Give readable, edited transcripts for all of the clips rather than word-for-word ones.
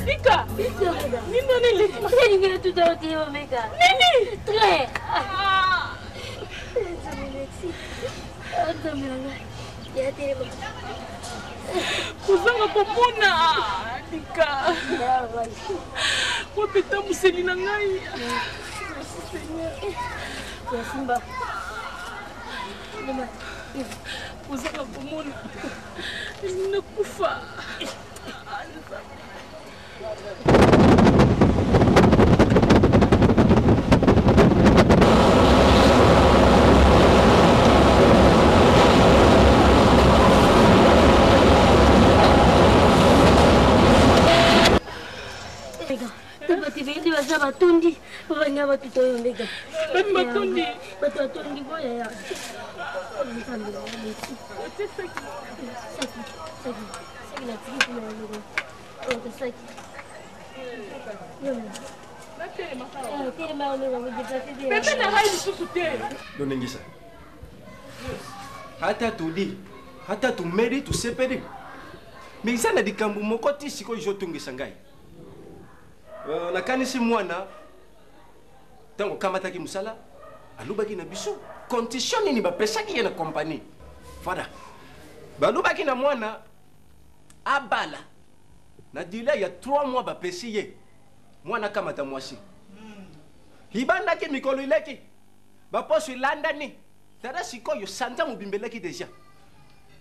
Mika! Nino nili! Makanya nga tout à l'heure, Mika. Nini! Très! Kuzanga pomona! Mika! Wapeta museli na ngai! Simba. Kuzanga pomona! Nakufa! Batundi, banya batuto yo mega. Batundi, batundi boya ya. Donengisa. Hata tudi, hata tumedi, tusepedi. Misa na dikambu mokoti siko jotungisa ngai. Nakanisi mwana tango kamataki musala alubaki na biso condition nini bapesaki ye na compagnie fada balubaki na mwana abala na delay ya 3 mois bapesi ye mwana kamata mwasi hibandaki mikolo ileki baposo ilandani tada sikoyo santa mobimbelaki deja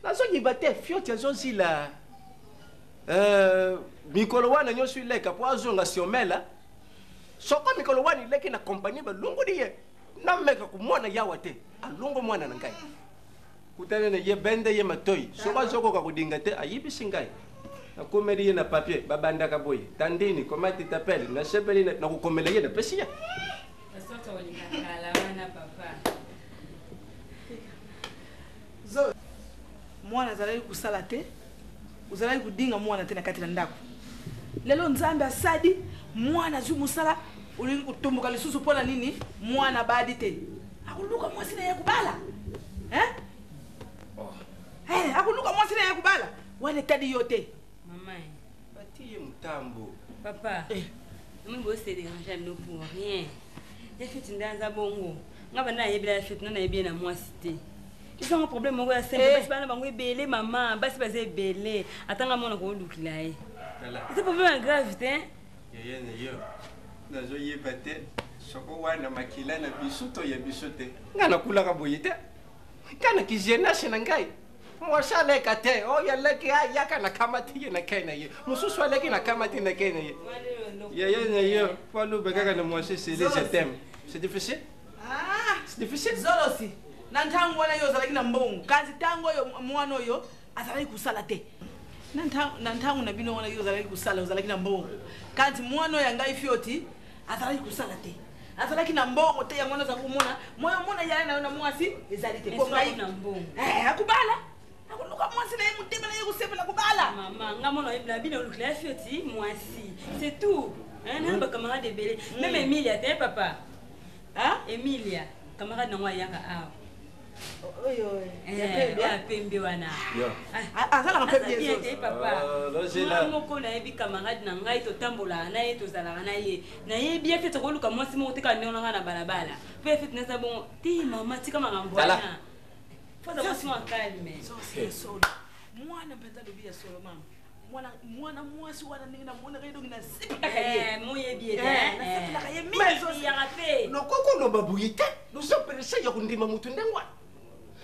nazoyiba te fioti azozila mikolo wana nyonso ileka po azonga siomela soko mikolo wana ileki na kompani balungu diye nameka kumwana yawa te alungu mwana na ngai kutana na ye bende ye matoi soko azokoka kudinga te ayibisi ngai nakomeli ye na papier babandaka boye tandini komati tapele nasepeli na kukomela ye na pesi ya mwana zalali kusala te uzalali kudinga mwana tena kati na ndako lelo nzambe asadi mwana zu musala ulingi kutumbuka lisusu pona nini mwana badi te akuluka mwasi na yakubala akuluka mwasi na yakubala wane tadi yote mama batiye mtambo papa mungu ose déranger nous pour rien et fait ndanza bongo ngaba na yebila fait na yebia na mwasi te ils ont un problème au sein parce que bango belé maman basi basi belé atanga mona ko lukila e c'est problème grave hein yeye ne yo nazo yebate soko wana makila na bisuto ya bisote ngana kula ka boyete kana kizena sina ngai mwasha leka te o ya leki ya kana kamati na kaina ye mususu leki na kamati na kaina ye yeye ne yo palu bekaka na mwasha c'est je t'aime c'est difficile c'est difficile zolosi nantangu wana yo zalaki na mbongo kazi tango yo mwana yo azalaki kusala te nantangu na bino wana yo zalaki kusala zalaki na mbongo kazi mwana ya ngai fioti azalaki kusala te azalaki na mbongo te ya mwana za kumona moyo mwana yale na mwasi ezali te ko ngai na mbongo akubala akuluka mwasi na mutema na yekusepe na kubala mama ngamona ibna bino lukila fioti mwasi c'est tout namba camarade belé même Emilia te papa Emilia camarade na ngwa yaka awa ya pembe wana azala pembe zo papa lozela moko na yebi camarade na ngai to tambola na ye to zala na ye na ye bien fait ko luka mwasi mo te ka nona na balabala pe fait na sabon ti mama tika magambo wana foza mwasi mo calme so mwana mpenza lobi ya solo mama mwana mwasi wana nina mwana kaido ngina sipita kaye moye bien sipita kaye mizo ya rape no koko no babuite no so perese ya kundima mutu ndengwa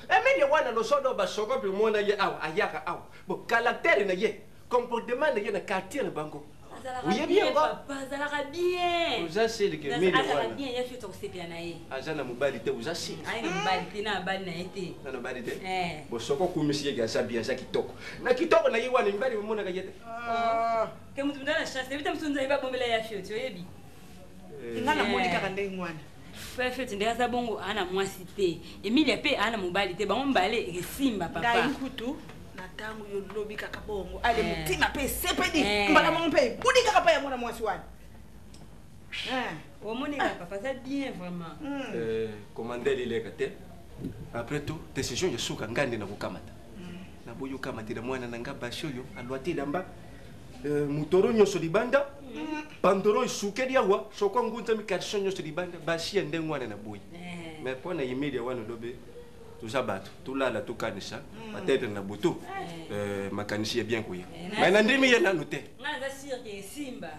Emilia wana no sodo ba soko pe mona ye aw ayaka aw bo caractère na ye comportement na ye na quartier na bango oui bien papa zalaka bien uzasiri ke Emilia wana bien ya fito kusepia na ye azana mubali te uzasiri ai ni mubali te na bali na ete na bali te bo soko kumisi ye gasa bien za kitoko na ye wana mbali mona ka yete ke mutu ndana chance bita mtunza iba bombela ya fito yebi ngana monika kande ngwana fait ndaza bongo ana mwasi te Emilia pe ana mobali te bango mbale esimba papa ngai nkutu na tangu yo lobi kaka bongo ale mutima pe sepedi mbala mo pe budi kaka pa ya mwana mwasi wana o monika papa ça bien vraiment commander ile kate après tout décision ya suka ngande na kukamata na boyo kamatela mwana nanga bashi oyo alwatela mba mutoro nyonso libanda pandoro isukeli awa soko ngunza mikarishon nyonso libanda bashi ya ndenge wana na boyi mais mpona yimilia wana lobe tuza bato tulala tukanisa peut-être na butu makanisi ya bien koya mais na ndimi ye nanu te Nga sûr que Simba.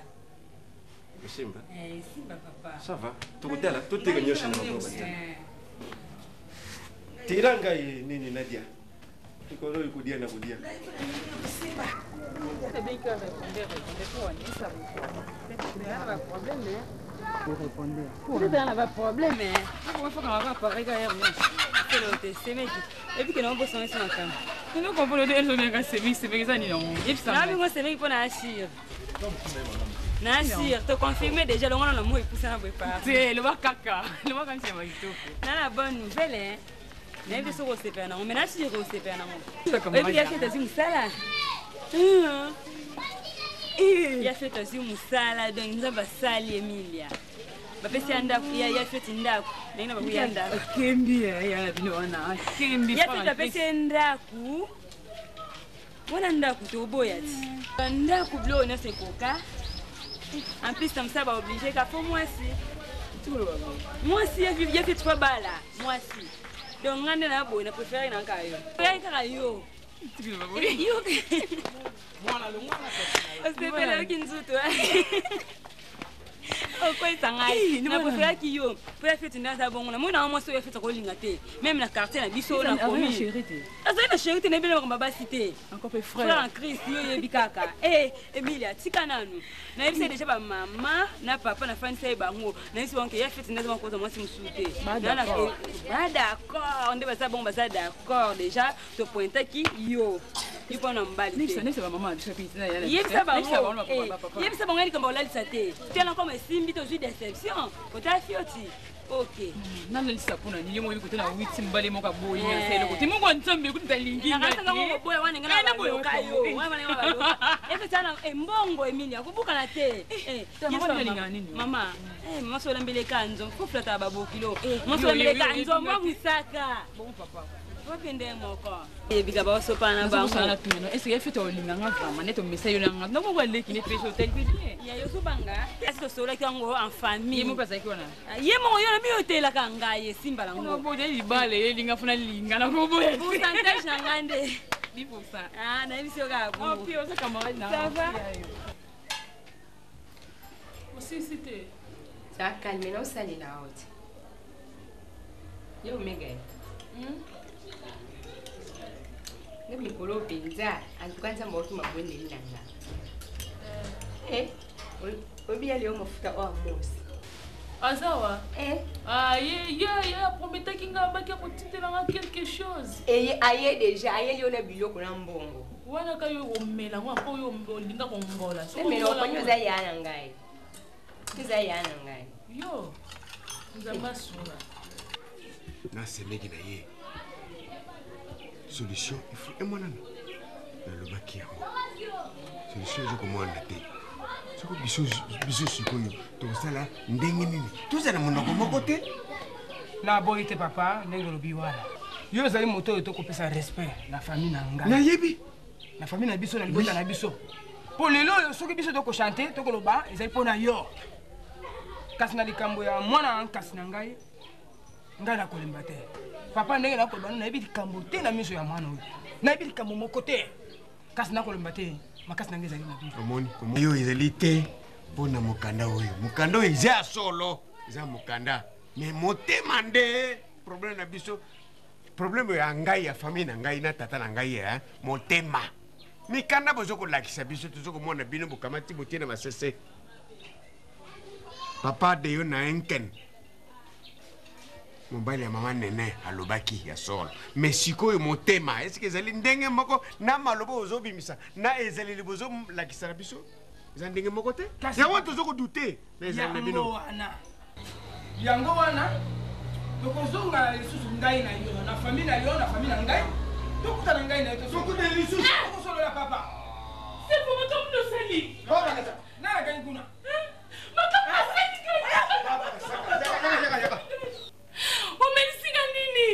Simba Simba papa. ça va tukutela tutike nyosha na mababa tiranga nini Nadia tukolo ikudia na kudia Simba. C'est bien que répondre quoi, ça vous. Il y a un problème pour répondre. Il y a un problème mais comment faut qu'on va parler quand même. C'est l'autre, c'est mec. Et puis que nous bossons sur la cam. Tu nous comprends le désolé que c'est bien ça ni non. Et puis ça. Non mais moi c'est mec pour Nasir. Nasir, te confirmer déjà le monde na moi pour ça na pas. C'est le caca. Le va quand c'est moi tout. Na la bonne nouvelle hein. Mais bien sûr on s'est fait non, mais Nasir on s'est fait non. Et puis il y a fait aussi musala. Il y a fait aussi musala donc nous avons sali Emilia. Bapesi anda ya fait ndako. Nina babu ya ndako. Kembi ya binaona. Kembi. Ya fait bapesi ndako. Wana ndako to boyati. Ndako blo na sekoka. En plus comme ça va obliger qu'à faire moi aussi. Tout le monde. Moi aussi il y a fait 3 balles là. Moi aussi. Donc ngande na boy na préférer na kayo. Ya yo. Tu le vois. Yo. Mwana lo mwana On se fait là kinzuto. Oh quoi ça ngai. Na préférer ki yo. Pour faire une danse bon. Moi na moi so ya fait ko linga te. Même la quartier na biso na komi. Asa na chérie na bela ko baba cité. Encore peu frère. Frère en Christ yo yebikaka. Emilia tika nanu. Na yebisa déjà ba mama na papa na fan sai bango. Na yisi wanke ya fait une danse ko moi si musute. Na d'accord. On devait ça bon ça d'accord déjà te pointer ki yo. Il faut en mbali. Nix ba maman du chapitre na ya. Yebisa bango. Yebisa bango ni kamba olali sate. Tena comme simbi to déception. Kota fioti. OK. Nana lisa pona ni mo bikuta na 8 mbale mo ka boyi na selo ko. Timu ko ntsombe ku talingi. Na kanga mo boy wana ngana ba kayo. Wana ngana ba lo. Efe sana mbongo Emilia kubuka na te. Mama. Mama so lambele kanzo. Ko flata babokilo. Mama so lambele kanzo mo musaka. Bon papa. Wapende moko. Bika ba so pana ba. Est-ce que fait olinga nga vraiment neto message na nga. No ko leki ni treso tel bien. Ya yo so banga. Est-ce que so la kango en famille. Yemo pasa ikona. Yemo yo na mi hotela kanga ye Simba la ngo. No bo de libale elinga funa linga na ko bo. Pourcentage ngande. 10%. Ah na biso ka bo. Oh puis on sa camarade na. Ça va? Aussi c'était. Ça calme non ça les la haute. Yo mega. Nemi kolo penza antukanza mboki mabwende linanga. Obi ali mafuta o amos. Azawa. Ya promettait qu'il nga ba ki ko titela quelque chose. Aye déjà aye li ona biloko na mbongo. Wana ka yo omela ngo ko yo ndinga ko ngola. So melo ko nyoza yana ngai. Kiza yana ngai. Yo. Nzamba sura. na semeki na ye solution il faut emonana na lobaki yango solution ezokomwana te soko biso sikoyo tokosala ndenge nini tozala monoko moko te na boyi te papa ndenge olobi wana yo ozali moto oyo tokopesa respect na famille na ngai nayebi na famille na biso na libota na biso mpo lelo oyo soki biso tokochante tokoloba ezali mpo na yo kasi na likambo ya mwana nkasi na ngai ngai nakolemba te papa ndenge nakoloba no nayebi likambo te na miso ya mwana oyo nayebi likambo moko te kasi nakolemba te makasi na ngai ezali na biso omoni yo ezali te mpo na mokanda oyo eza ya solo eza mokanda me motema nde problème na biso problème ya ngai ya famille na ngai na tata na ngai motema mikanda bozokolakisa biso tozokomona bino bokamati botie na masese papa de yo na enken mobali ya mama nene alobaki ya solo me sikoyo motema eske ezali ndenge moko na maloba ozobimisa na ezaleli bozolakisa na biso eza ndenge moko te yango tozokodute na ezali na bino yango wana tokozonga lisusu ngai na yo na famille na yo na famille na ngai tokutana ngai na yo tokuta lisusu tokosolola papa c'est pour moto mnosali nana kani kuna umenisika nini?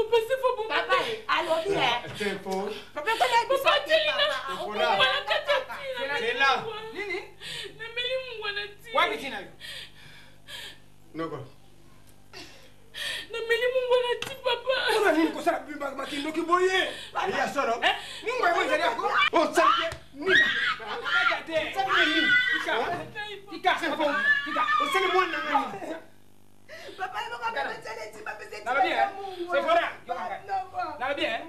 Papa, c'est faux, papa. Allô, bien. C'est faux. Papa, C'est là. Nini? Wapi tina? Non quoi? Nameli mungwana ti papa. Kuna nini kosala bimba makindo kiboye? Ya soro. Mungu ayo zali yako. Oh, sangue. Nini? Kate. Sangue. Tika. Tika. Osele mwana ngani? Papa, il va pas me dire, papa, c'est Nala bien. C'est fora. Nala bien.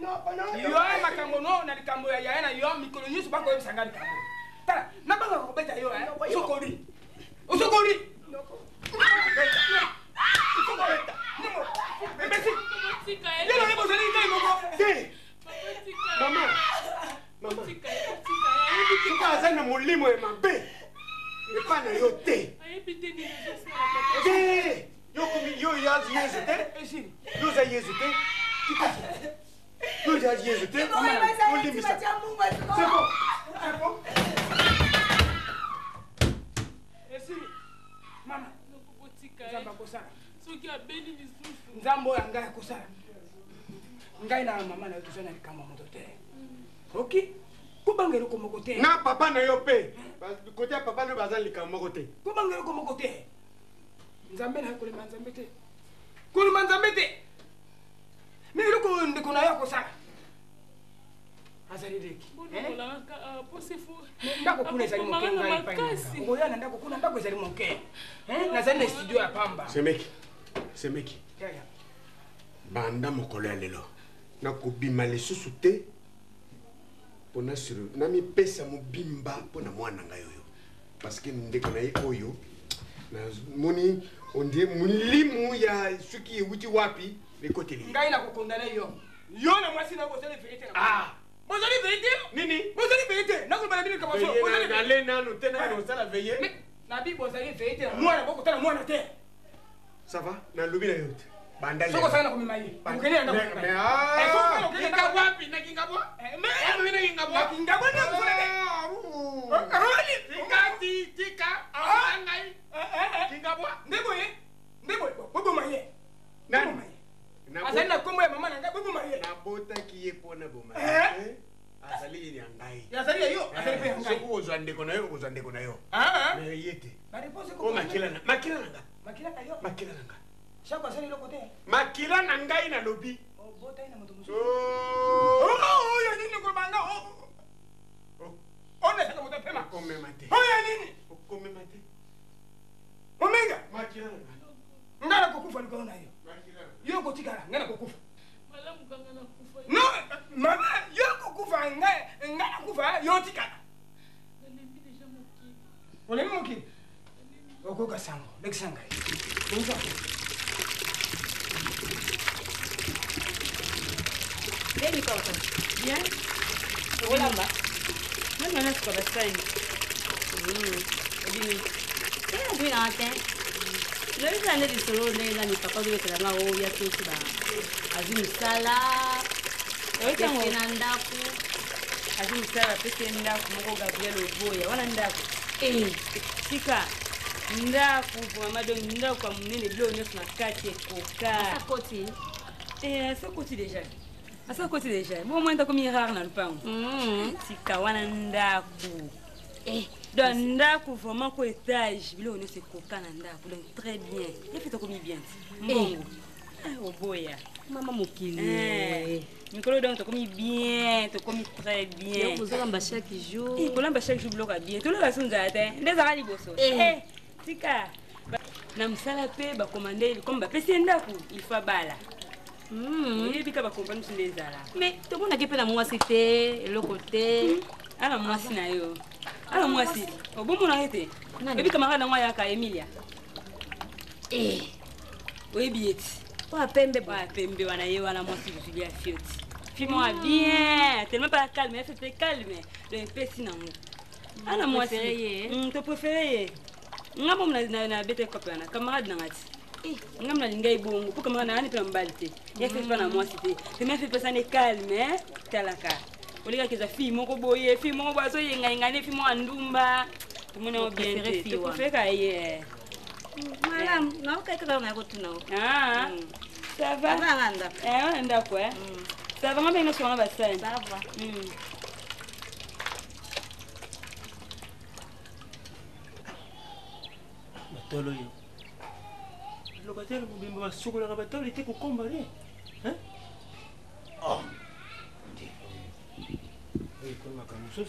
Yo makambo no na likambo ya yana yo mikolo nyusu bako yebisanga likambo. Tala, nabanga kobeta yo Usokori. Usokori. Maman. Soka azana molimo ya mabe. Epa na yo te. Te. Yo yazi yezu te. Yo za yezu te. Yo yazi yezu te. Olimisa. C'est bon. C'est bon. Mama. Nzamba kosala. Soki abeli lisusu. Nzambo ya ngai kosala. Ngai na mama na yo tozana likambo moto te. Ok? Kubangelo ko moko te. Na papa na yo pe. Côté papa no bazali likambo moko te. Kubangelo ko moko te. Nzambe na kolema nzambe te. Kolema nzambe te. Mimi ko ndiko na yo kosala. Azali deki. Ndako kuna ezali moke ngai pa. Ngoyana ndako kuna ndako ezali moke. Nazali na studio ya pamba. Semeki. Banda mokolo ya lelo. Nakobima lisusu te. Pona suru. Nami pesa mobimba pona mwana ngai oyo. Parce que ndeko na ye oyo. Na moni ondie mulimu ya suki wuti wapi lekoteli. Ngai na kokondana yo. Yo na mwasi na kosala vérité na. Ah. Bozali vérité? Nini? Bozali vérité. Na ko bana bini kama so. Bozali na lena no tena no sala veiller. Mais na bi bozali vérité na mwana boko tala mwana te. Ça va? Na lobi na yote. Bandali. Soko sana komema yi. Mukene na ndako. Mais ah. Kinga wapi? Na kinga bo? Mais na kinga bo. Na kinga bo na kusala te. Roli. Ngati tika. Ngai. Kinga bo. Ndebo ye. Ndebo. Bobo maye. Nani? Azali na kombo ya mama na ngai bobo maye. Na bota ki ye pona boma. Azali ni ngai. Azali yo. Azali pe ngai. Soko ozwa ndeko na yo, ozwa ndeko na yo. Mais yete. Ba repose ko makila na. Makila na nga. Makila ka yo. Makila na nga. Shako azali loko te. Makila na ngai na lobi. Oh, bota ina moto musu. Oh, ya nini ko banga? Oh. Ona saka moto pema. Komemate. Oh, ya nini? Komemate. Omenga. Makila na nga. Ngala kokufa liko na yo. Yo kotikala ngala kokufa. Malamu kanga na kufa. No, mama, yo kokufa ngala kufa yo tikala. Nalembi deja mokili. Olemi mokili. Okoka sango, lekisanga. Bonza. Baby papa. Bien? Olamba. Nani na kwa basani. Obini. Obini na ate. Leo sana ndi solo nenda ni papa do tela nga o ya tosi ba. Azimi sala. Oita ngo na ndaku. Azimi sala pese ndaku moko Gabriel Oboya. Wana ndaku. Sika. Ndaku kwa madoni ndaku kwa munene bilo nefu na kati ekoka. Sakoti. Sakoti déjà. Sakoti déjà. Bon moi ndako mi rare na lupango. Sika wana ndaku. Dans ndaku vraiment ko étage bilo ne se koka na ndaku donc très bien. Il fait comme bien. Mbongo. Oboya. Mama mokili. Nikolo donc to comme bien, to comme très bien. Vous allez chaque jour. Kolamba chaque jour bloka bien. Tout le reste nous attend. Les arali bosso. Sika. Na msala pe ba commander comme ba pesi ndaku, il faut bala. Et puis ka ba compagnie sur les ala. Mais tout le monde a qui peut la moi cité, le côté. Ala mwasi na yo. Ala mwasi. Obomo na été. Et puis camarade na moi ya ka Emilia. Oui bieti. Pas pembe ba pembe wana ye wana mwasi bifilia fioti. Fais-moi bien, tellement pas calme, elle fait calme. Le pesi na mo. Ala mwasi. Ton préféré. Ngamo na bete kopana camarade na ngati. Ngam na lingai bongo pour camarade na ani pe mbalite. Ya fait pas na mwasi te. Tu m'as fait passer ne calme, talaka. Olika kiza fille moko boye, fille moko baso yenga ngane fille mo andumba. Tumona bien te. Tu préfères ka ye. Madame, na ka ka na ko tunao. Ça va? On est d'accord. Ça va, on va sur un bassin. Ça va. Batolo yo. Le batelo mbimba basukula ka batolo ite ko komba le. Hein? Oh. Ei, kon makamusos.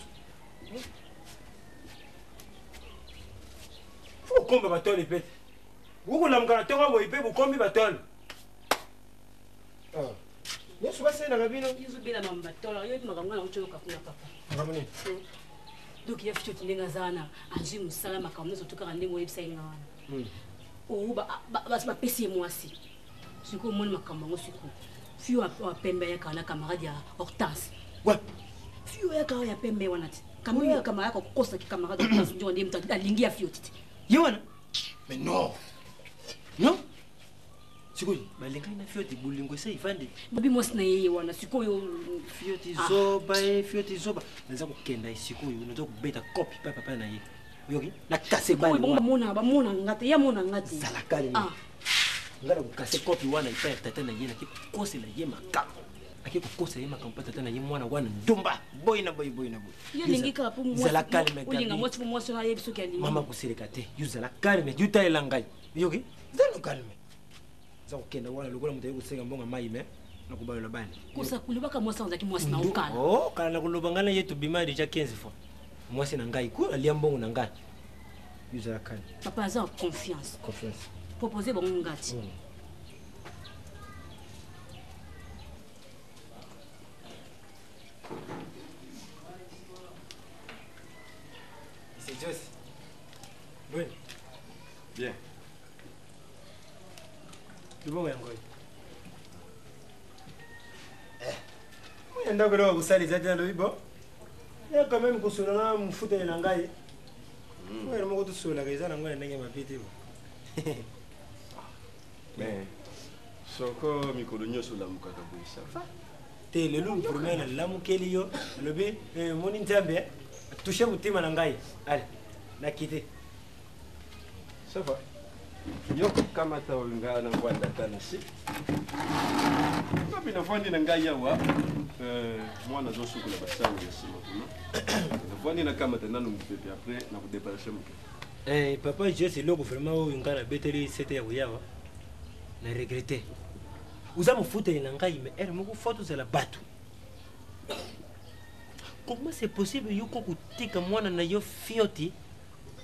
Fo komba batolo ipete. Buku lamkana tonga bo ipe bu kombi batolo. Ah. Yesu base na kabino. Yesu bila mamba batolo. Yo makamwa na uchoka kuna papa. Ngamani. Donc il y a fito tindenga zana anji musala makamwa zo tukaka ndingo website ngawana. Oh ba pesi mwasi. Siko moni makamwa ngosiko. Fio a pembe ya kana camarade ya Hortense. Ouais. Fio ya kana ya pembe wanati. Kama ya camarade ko kosa ki camarade Hortense ndio ndiye mtu alingia fio titi. Yewana. Mais non. Non. Siko balenga ina fio ti bulingo sai fandi. Babi mwasi na yeye wana siko yo Fio ti zoba fio ti zoba. Naza kukenda isiko yo naza kubeta copy papa na ye. Yoki na kase bani. Ba mona ngate ya mona ngate. Salakali. Ah. Ngara kukase copy wana ipa tata na ye na kikosi na ye makamo. Aki kukosa ye makamo tata na ye mwana wana ndumba. Boy na boy. Yo lingika pu mwasi. Salakali me. Ulinga mwasi na ye biso kali. Mama kusirika te. Yo salakali me. Yuta elangai. Yoki zalo kalme. Zaku kenda wana lokola mutaye kusenga mbonga mai me. Nakubalo bani. Kusa kulibaka mwasi nzaki mwasi na ukala. Oh, kana nakulobangana yetu bima deja 15 fois. Mwasi na ngai ku alia mbongo na ngai. Yuza kani. Papa za confiance. Proposer bon ngati. C'est Joss. Oui. Bien. Tu bon yango. Enda kwa kusali zaidi ndio ibo. Ya quand même kusula na mfuta na ngai. Wewe mko tusula kaisa na ngwana ndenge mapiti bo. Mais soko mikolo nyoso la mukaka boisa. Te lelu premier la mukeli yo lobi moni ntambe toucher mutima na ngai. Allez, na kite. Ça va. Yo kama ta ngana ngwanda tana si. Papi na fandi na ngai yawa. Mwana zo sukula basanga ya sima kuna. Na fandi na kama tana numpepe après na kudeparacher muke. Papa je c'est loko vraiment o ngana beteli c'était ya yawa. Na regretter. Uza mfuta na ngai me er moko photo za la batu. Comment c'est possible yuko kutika mwana na yo fioti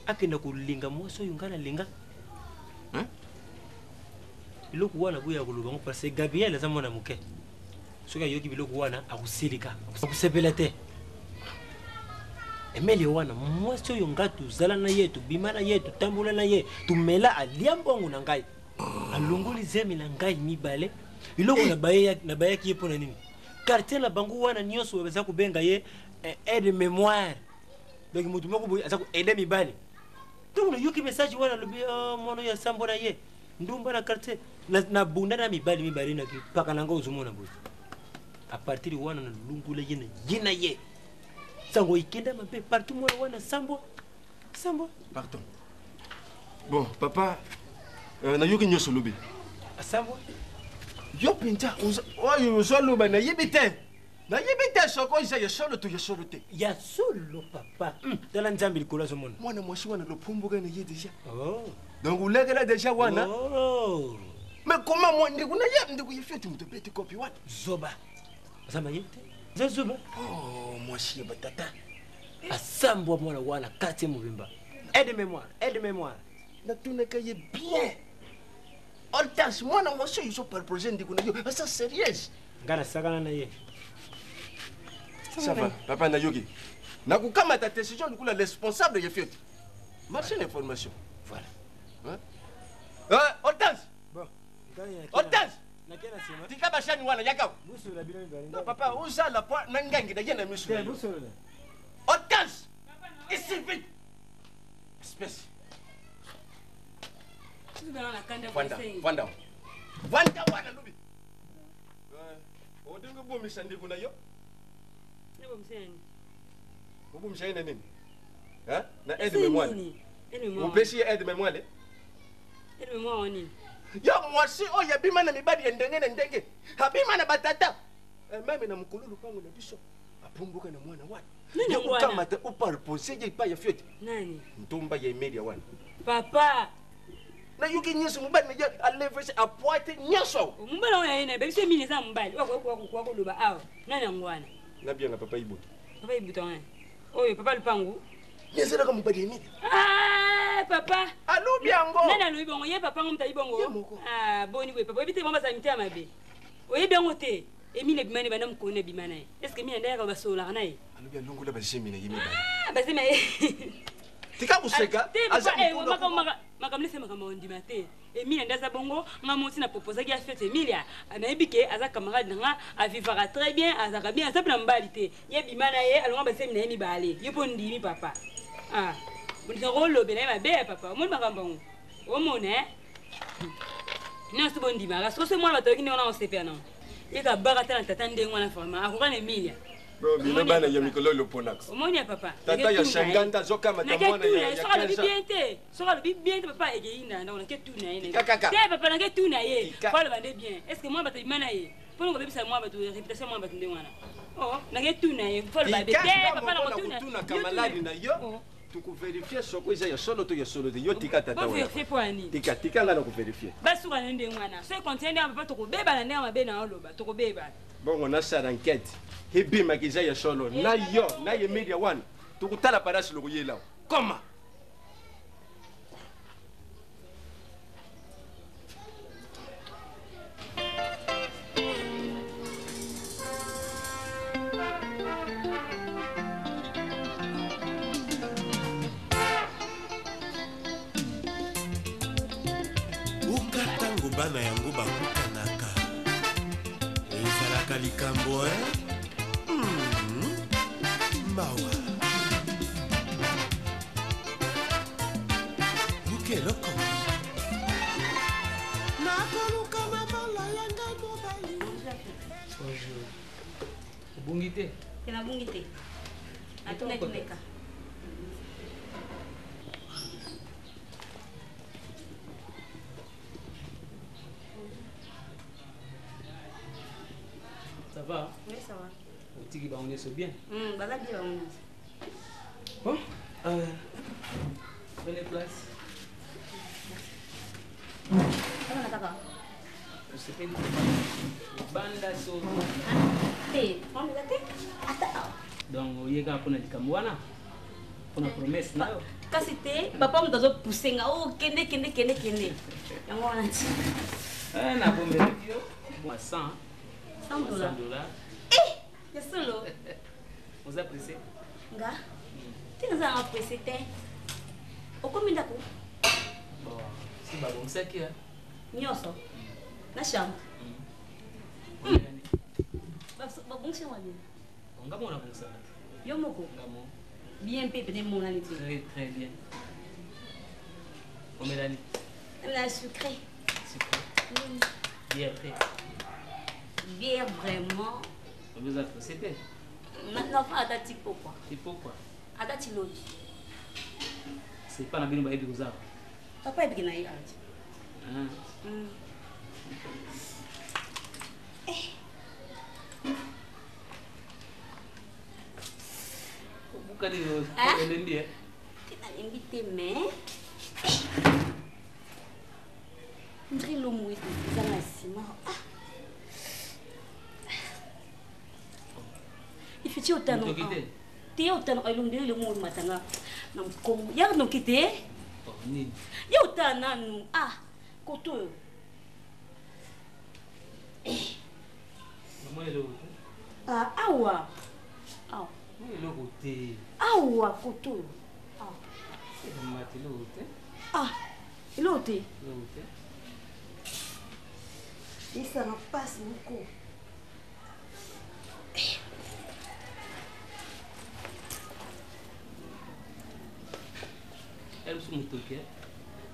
akenda kulinga mwaso yungana linga? Hein? Biloko wana buya kulubango parce que Gabriel aza mwana muke. Soka yoki biloko wana akusilika. Akusepela te. Emeli wana mwaso yongatu zala na yetu bimana yetu tambula na ye tumela aliambongo na ngai. Alongoli zemi na ngai mibale. Biloko na baye ki pona nini? Quartier la bangu wana nyoso baza kubenga ye aide mémoire. Donc mutu moko boy aza ku aide mibale. Donc na yoki message wana lobi mono ya sambo na ye. Ndumba na quartier na bunda na mibale na ki paka nanga uzumona boy. A partir de wana na lungula yena ye. Sango ikenda mabe partout mwana wana sambo. Pardon. Bon, papa na yoki nyoso lobi. Sambo. Yo pinta oyo solo bana yebite. Na yebite soko isa ya solo to ya solo te. Ya solo papa. Tala nzambi likola zo mona. Mwana mwasi wana lopumbu gana ye déjà. Oh. Donc vous l'avez déjà wana. Oh. Mais comment moi ndiku na ye ndiku yefeti mutopeti copy wana. Zoba. Asama yete. Zoba. Oh, mwasi batata. Asambwa mwana wana kati mubimba. Aide mémoire. Na tuneka ye bien. Hortense, mwana mwasi yuso par projet ndiku na yo. Ça sérieux. Ngana sakana na ye. Ça va, papa na yogi. Na kukama ta décision ndikula responsable ya fiot. Marché d'information. Voilà. Hein? Hortense. Bon. Hortense. Nakena sema. Tika bashani wana yaka. Busu la bila bila. Non papa, uza la pointe nangangi na yena misu. Busu la. Hortense. Ici vite. Espèce. Vanda wana lubi. Odinga bomi sandiku na yo. Nebo mseni. Bomi mshaina nini? Na aide mémoire. Vous pêchez aide mémoire. Aide mémoire nini? Ya mwasi oyo abima na mibali ya ndenge na ndenge. Abima na batata. Meme na mukulu lupango na biso. Apumbuka na mwana wana. Ya kukamata upar poseje pa ya fyote. Nani? Ntomba ya media wana. Papa. Na yuki nyeso mubali na alevese apoite nyeso. Mbala oya ina bebise mini za mbali. Wako luba awo. Nani ngwana? Na bien na papa ibuto. Papa ibuto wana. Oyo papa lupango. Nyesera ka mubali ya media. Ah, papa. Alubi yango. Nani alubi bongo ye papa ngomta ibongo. Ah, boni we papa bite mama sa mitia mabe. Oye bien ote. Emile bimane bana mkone bimane. Est-ce que mina ndaya ka basola na ye? Alubi longo la bashimi na yimi ba. Ah, basema ye. Tika kuseka. Makamlese makamaondi mate. Emilia ndaza bongo ngamuti na proposer ya fête Emilia. Anaibike aza camarade nga avivara très bien, azaka bien, ça na mbalité. Ye bimana ye alonga basemi na yemi bale. Yepo ndimi papa. Ah. Bonisa rolo bena ma be papa. Mon makambango. O mone. Non c'est bon ndima. Parce que c'est moi la toki na on se fait non. Ye ka barata na tata ndengo na forma. Akokana Emilia. Bro, bino bana ya mikolo lo ponax. Omoni papa. Tata ya shanganta zoka matamona ya soka le biente. Soka le biente papa e geinda na ke tu na ene. Te papa na ke tu na ye. Faut le vendre bien. Est-ce que moi ba te mana ye? Pour ngo bebisa moi ba tu réputation moi ba tu ndengwana. Oh, na ke tu na ye. Faut le vendre. Te papa na ko tu na. Tu na kamaladi na yo. Tu ko vérifier soko isa ya solo to ya solo de yo tika tata wa. Ba vérifier pour ani. Tika ngana ko vérifier. Ba suka na ndengwana. So contender papa to ko beba na ndema be na oloba. To ko beba. Bon, on a ça d'enquête. Hibi makiza ya solo. Na yo, na ye media one. Tukutala parasi lo yela. Comment? Ukatango bana yango bakutanaka. Ezalaka likambo Mbawa Bukeloko Nakoluka mabala yanga mobali. Bonjour. Bungite. Kena bungite. Atuna kineka. Ça va? Oui, ça va. Au tiki ba on est bien. Baza bien on est. Bon, prenez place. Kama nataka. Usipende banda so. Te, on est là. Ata. Donc oyeka pona likamwana. Pona promesse nayo. Kasi te, papa mtazo pousser nga oh kende. Yango wana ti. Na bombe bio. Moi 100. $100. Ya solo. Vous appréciez? Nga. Tinga za apprécier te. Okominda ko. Bon, si ba bon saki ya. Nyoso. Na chambre. Ba bon chez moi bien. On va mon ça. Yo moko. Ngamo. Bien pépé de mon ami. Très bien. On met l'année. La sucré. Bien prêt. Bien vraiment. On vous appréciez? Maintenant, adati pourquoi? Et pourquoi? Adati l'autre. C'est pas la bien baïbi vous avez. Papa est bien aïe. Bukan itu. Dia. Kita invité mais. Ndri lomo itu zanga sima. Ifiti otano. Te otano ay lumde le mo matanga. Nam kom ya no kite. Ni. Ya otana nu koto. Mama lo. Awa. Awa. Mama lo kote. Awa koto. Mama ti lo kote. Ilote. Lo kote. Isso não passa no cu. Elle se mutoki.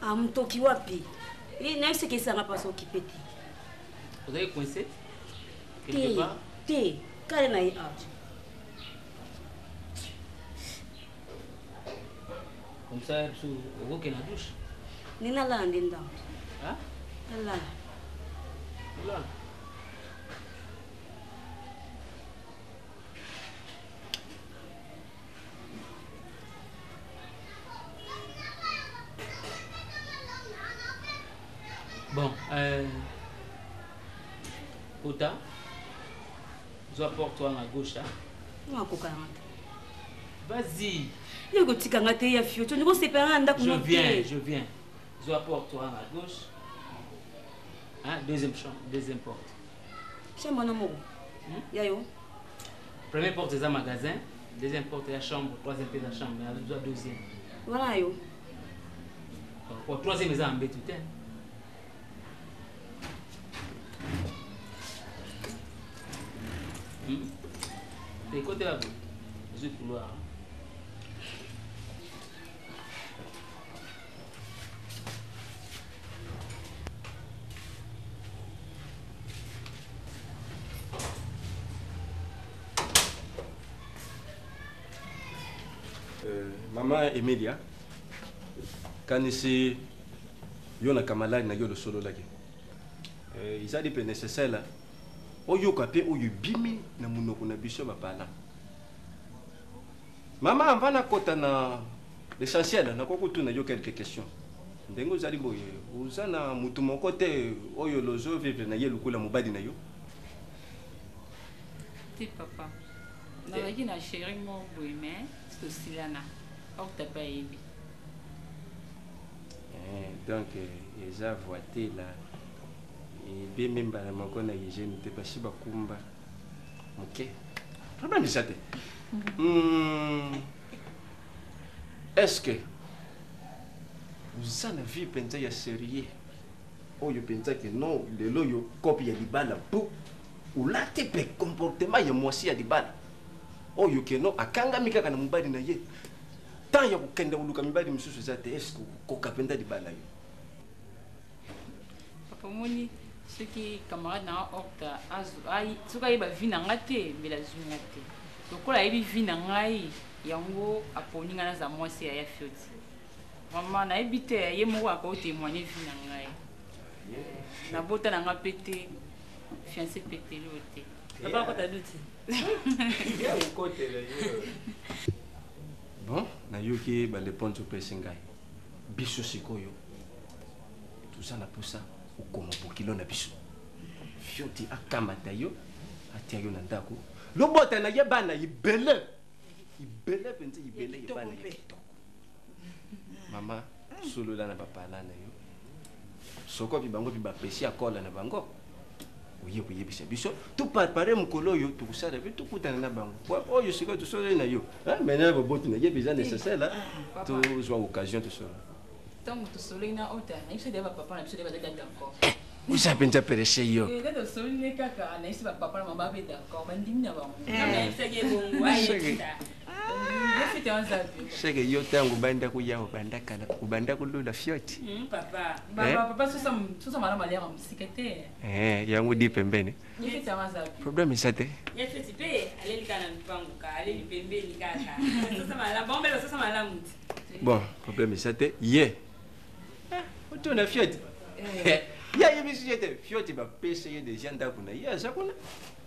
Mutoki wapi? Ele nem sei que ça n'a pas occupé. Vous avez coincé? Quelque part? Te, cara na out. Comme ça, vous avez na douche. Nina lá andando. Allah. Là. Bon, Ota, je apporte-toi à gauche là. Vas-y. Je viens. Je apporte-toi à gauche. Hein? Deuxième chambre, deuxième porte. Chez mon amour. Yayo. Première porte c'est un magasin, deuxième porte c'est la chambre, troisième c'est la chambre, mais la deuxième. Voilà yo. Pour troisième c'est un tout hein. T'es côté là-bas. Je suis couloir. Maman Emilia, quand ici, il y a un camarade qui a solo là. Il a dit que c'est nécessaire là. Oyo kapé oyo bimi na munoko na biso bapala. Maman avana kota na l'essentiel na koko tuna yo quelques questions. Ndengo zali boye, uzana mutu moko te oyo lozo vivre na ye lukula mobadi na yo. Ti papa. Na lagi na chéri mo boye mais c'est aussi là na. Or t'as pas aimé. Donc eza voité là. Et bien même dans mon corps na je n'étais pas si bakumba. OK. Problème ça te. Est-ce que vous en avez pensé ya sérieux? Oh yo pensé que non, le loyo copie ya dibala pou ou la te pe comportement ya mwasi ya dibala. Oh yo que non akanga mika kana mubadi na ye. Tant ya kukenda uluka mibadi msusu za te est-ce que ko kapenda dibala yo? Papa moni ce qui camarade na opta ai suka iba vina ngate bila zungate to kola ibi vina ngai yango aponinga na za mwasi ya fioti mama na ibite ye mo wa ko témoigner vina ngai na bota na nga pété fiancé pété loté papa ko ta duti bon na yoki ba répondre au pesingai biso sikoyo tout ça na posa ukoma bokilo na biso fioti akamata yo atia yo na ndako lobota na ye bana ibele penze ibele bana kitoko mama solo la na bapala na yo soko bi bango bi bapesi akola na bango oye bisa biso tout préparer mukolo yo tout ça depuis tout kutana na bango oyo siko tout solo na yo maintenant bobotu na ye besoin nécessaire là tout soit occasion tout solo. Tant que tu solis na ota, na iso deba papa na iso deba d'accord. Vous avez déjà péréché yo. Et là de solis ne kaka na iso papa na mama be d'accord, ben dim na ba. Na mais c'est que bon ouais ça. C'était un zabi. C'est que yo tangu banda kuya banda kana kubanda kulula fioti. Papa. Papa susa mala malera msikete. Yangu di pembeni. C'était un zabi. Problème isate. Ya feti pe aleli kana mpango ka aleli pembeni kaka. Susa mala bombe susa mala muti. Bon, problème isate. Ye. On a fioti. Ya yebi sujete fioti ba pese de janda kuna. Ya sakuna.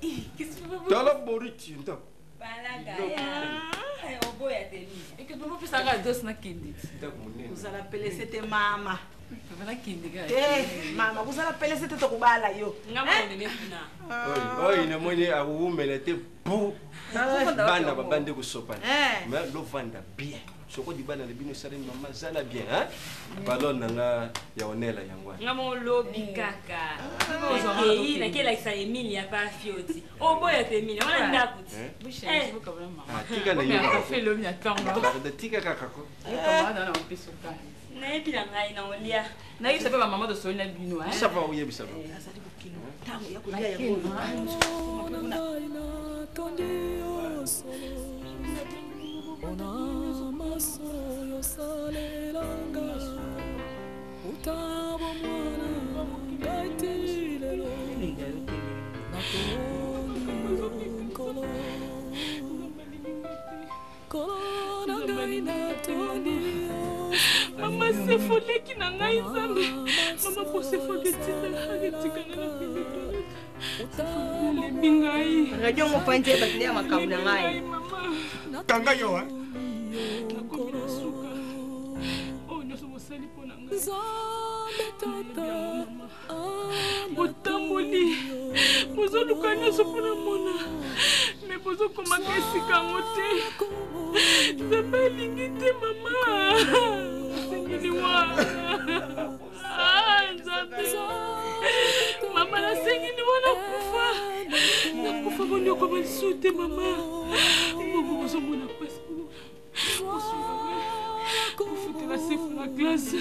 Qu'est-ce que vous Dans la boriti ndo. Balaga ya. Obo ya teni. Et que tu peux saga dos na kindi. Vous allez appeler c'était maman. Papa na kindi ga. Maman, vous allez appeler c'était to kubala yo. Ngamo ne mefuna. Oi na moni awumelete bu. Bana babande kusopana. Mais lo vanda bien. Soko di bana le bino sare mama zala bien hein balon nga ya onela yangwa ngamo lobi kaka okay na kela isa Emilia pa fioti oboya te Emilia wala ndakuti Boucher ko vraiment tika na yo ka fait le mia tango de tika kaka ko comment dans un peu soka na epila ngai na olia na isa pe maman de soli na bino hein ça va ouye bisaba Asali bukino tango ya kulia ya ngono Ona masoyo salelanga utabo mwana gaitilelo nakongi kolo kolo ngai na tondi mama se foleki na ngai zambe mama pose fois que tu les bingai. Radio mo point e batne makambu na ngai. Kanga yo hein. Oh no so mosali pona ngai. Botamboli. Bozo lukanya so pona mona. Me bozo komaka esika mote. Zamba lingite mama. Mama la sengi ni wana kufa. Nakufa boni okoma lisute mama. Moko bozo mona pasi. Kufutela sefu na classe.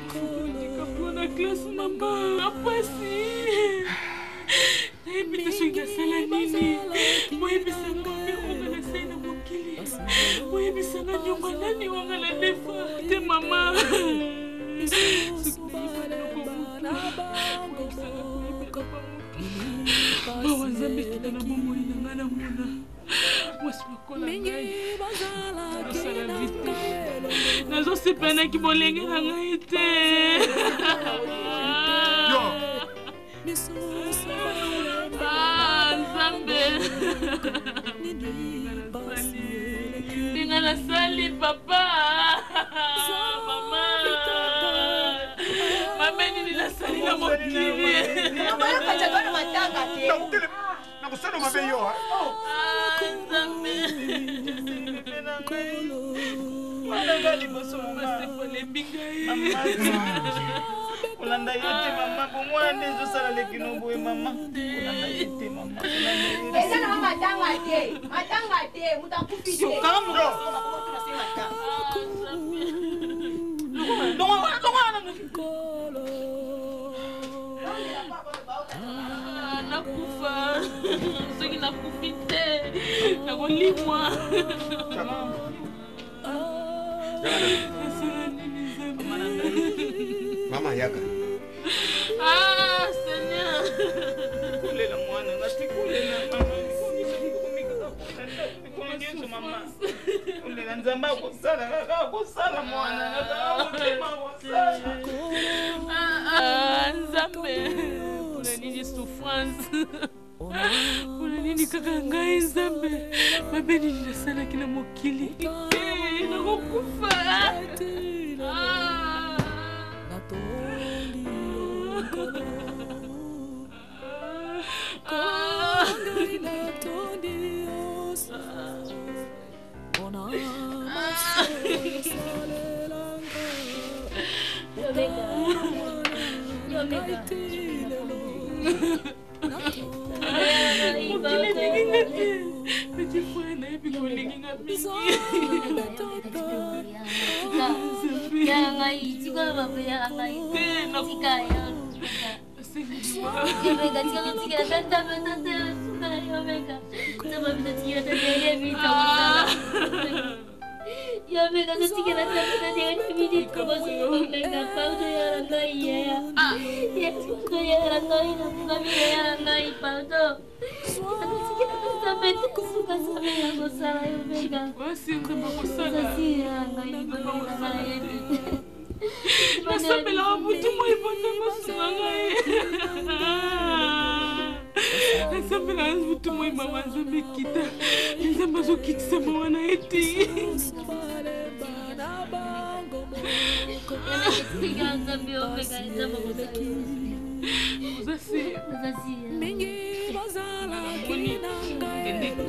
Kufutela kapo na classe mama. Apasi. Ebite swinga sala nini. Moyebisa ngombe onga na saina mokili. Moyebisa na nyonga nani onga na defa. Te mama. Bawanzambe kita na momo inanga na mona. Mwasi wakola ngai. Basala vite. Nazo sepena ki bolenge na ngai te. Yo. Nzambe. Ninga na sali papa. Mama. Mama ni la sali la mokili. Mama kacha kana matanga te. Na kusana mabe yo ha. Nzambe. Wala ngali boso mama pole bingai. Ulanda yote mama bomwane zo sala lekino boye mama. Ulanda yote mama. Esa na matanga te mutakufite. Kama nakufa soki nakufi te nakolimwa Mama yaka. Seigneur. kulela mwana natikulela mama. Mama. Kulela nzamba kusala mwana. Nzambe. Kuna nini souffrance? Kuna nini kaka ngai Nzambe? Mabe nini nasala kina mokili? Nakokufa.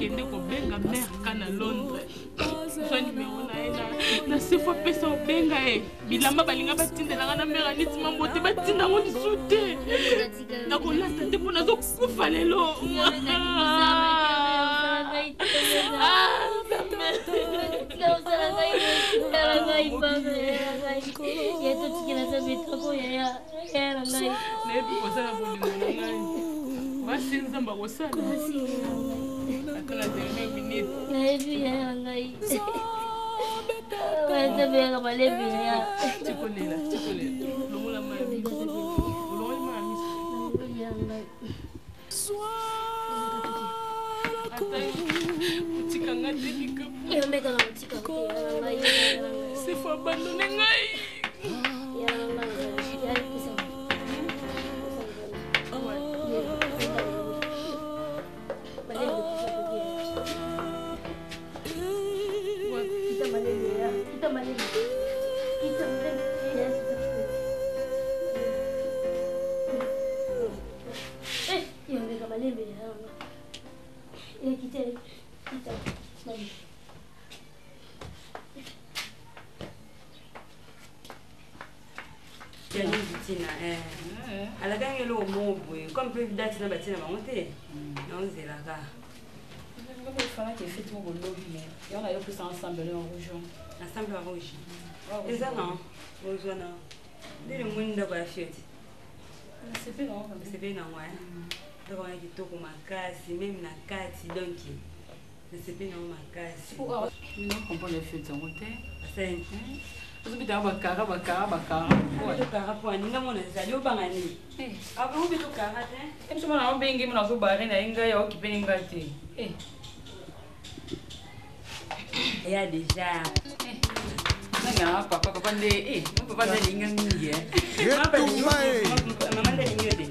Kende kobenga merka na Londres. Soa numéro na ena. Na sefo pesa obenga bilamba balinga batindelanga na mera niti mambote batinda ngo lisute. Nakolata te mpo nazokufa lelo. Nayebi kozala bolingo na ngai. Basi Nzamba kosala. Akala dernière minute. Nayebi ya ngai. Waza bega malebi ya. Tikolela. Longola mami. Longola mami. Ya ngai. Mutika ngati nika. Yo mega na mutika ngai. C'est faut abandonner ngai. Ya ngai. Ya kusa. Quittez. ala kange lo mo boy comme peut date na batina ba monter non zela ka ngombe fana qui fait tout le lobby et on a eu plus ensemble en rouge ensemble en rouge eza non ozona ndele mwinda kwa fioti c'est bien non ouais donc on a dit tout comme makasi même na kati donc c'est bien non makasi non comprend les fioti en hôtel c'est Uzubita bakara. Oto kara po ani na mona zali obangani. Aba ubito kara te. Emso mona obengi mona so bare na inga ya okipeni ngate. Ya déjà. Nanga papa nde papa nde inga mingi Mama nde inga de.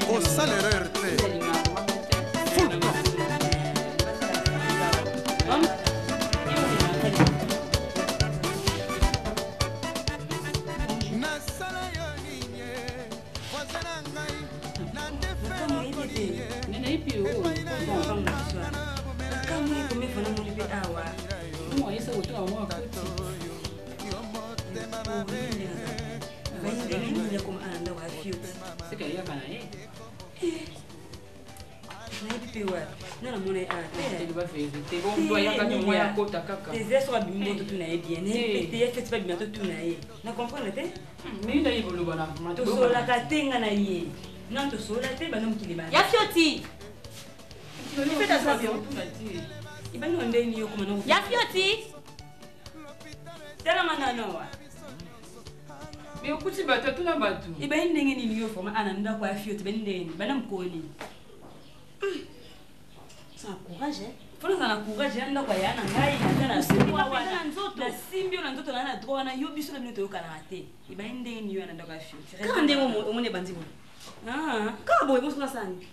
Au salaire full Nana mona tu vas faire t'es bon doit y avoir moi à côté kaka tes airs sont bimbo tout na bien tes fait pas bien tout na na comprendre te mais il a évolué bana to so la katenga na ye non to so la te ba nom kili ba ya fioti tu fais ta ça bien tout na ti iba no ndeni yo kuma no ya fioti tela manana wa mais okuti bato tuna bato iba ndenge ni yo forma ananda kwa fioti ben ndeni bana mkoli ça courage faut na courage anda kwa yana ngai na simba wana nzoto na simbi na nzoto na droit na yo biso na minuto yo kana te iba ndenge ni yo ananda kwa fioti quand ndenge omone bandi bo quand boy mosuna sani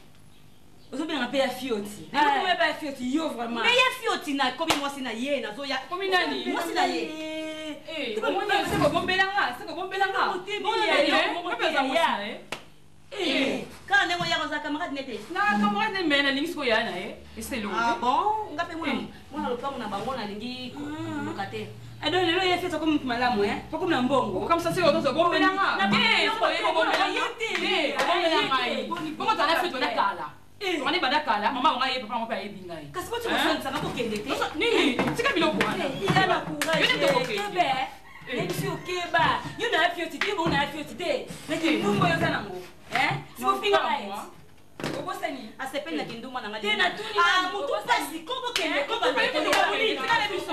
ozobe na pe ya fioti na ko me ba fioti yo vraiment mais ya fioti na komi mwasi na ye na zo ya komi nani mwasi na ye tu ko mona seko bombelanga quand ndenge ya za camarade nete na camarade ne mena lingi siko yana c'est lourd ah bon ngape mona lopamu na bango na lingi lokate adon lelo ye feta comme malamu poko na mbongo comme ça c'est auto bombelanga siko bombelanga bongo tala feta na kala on est badakala mama on a yé papa on peut y bingai kasi botu mosoni ça va ko kende te nini tika biloko wana ila na courage kebe nesi okeba yo na fioti te bo na fioti te na kindumbo yo zanango siko pinga ba obosani asepe na kindumbo na ngadi te na tuni mutu pasi ko bo kende ko ba tika le biso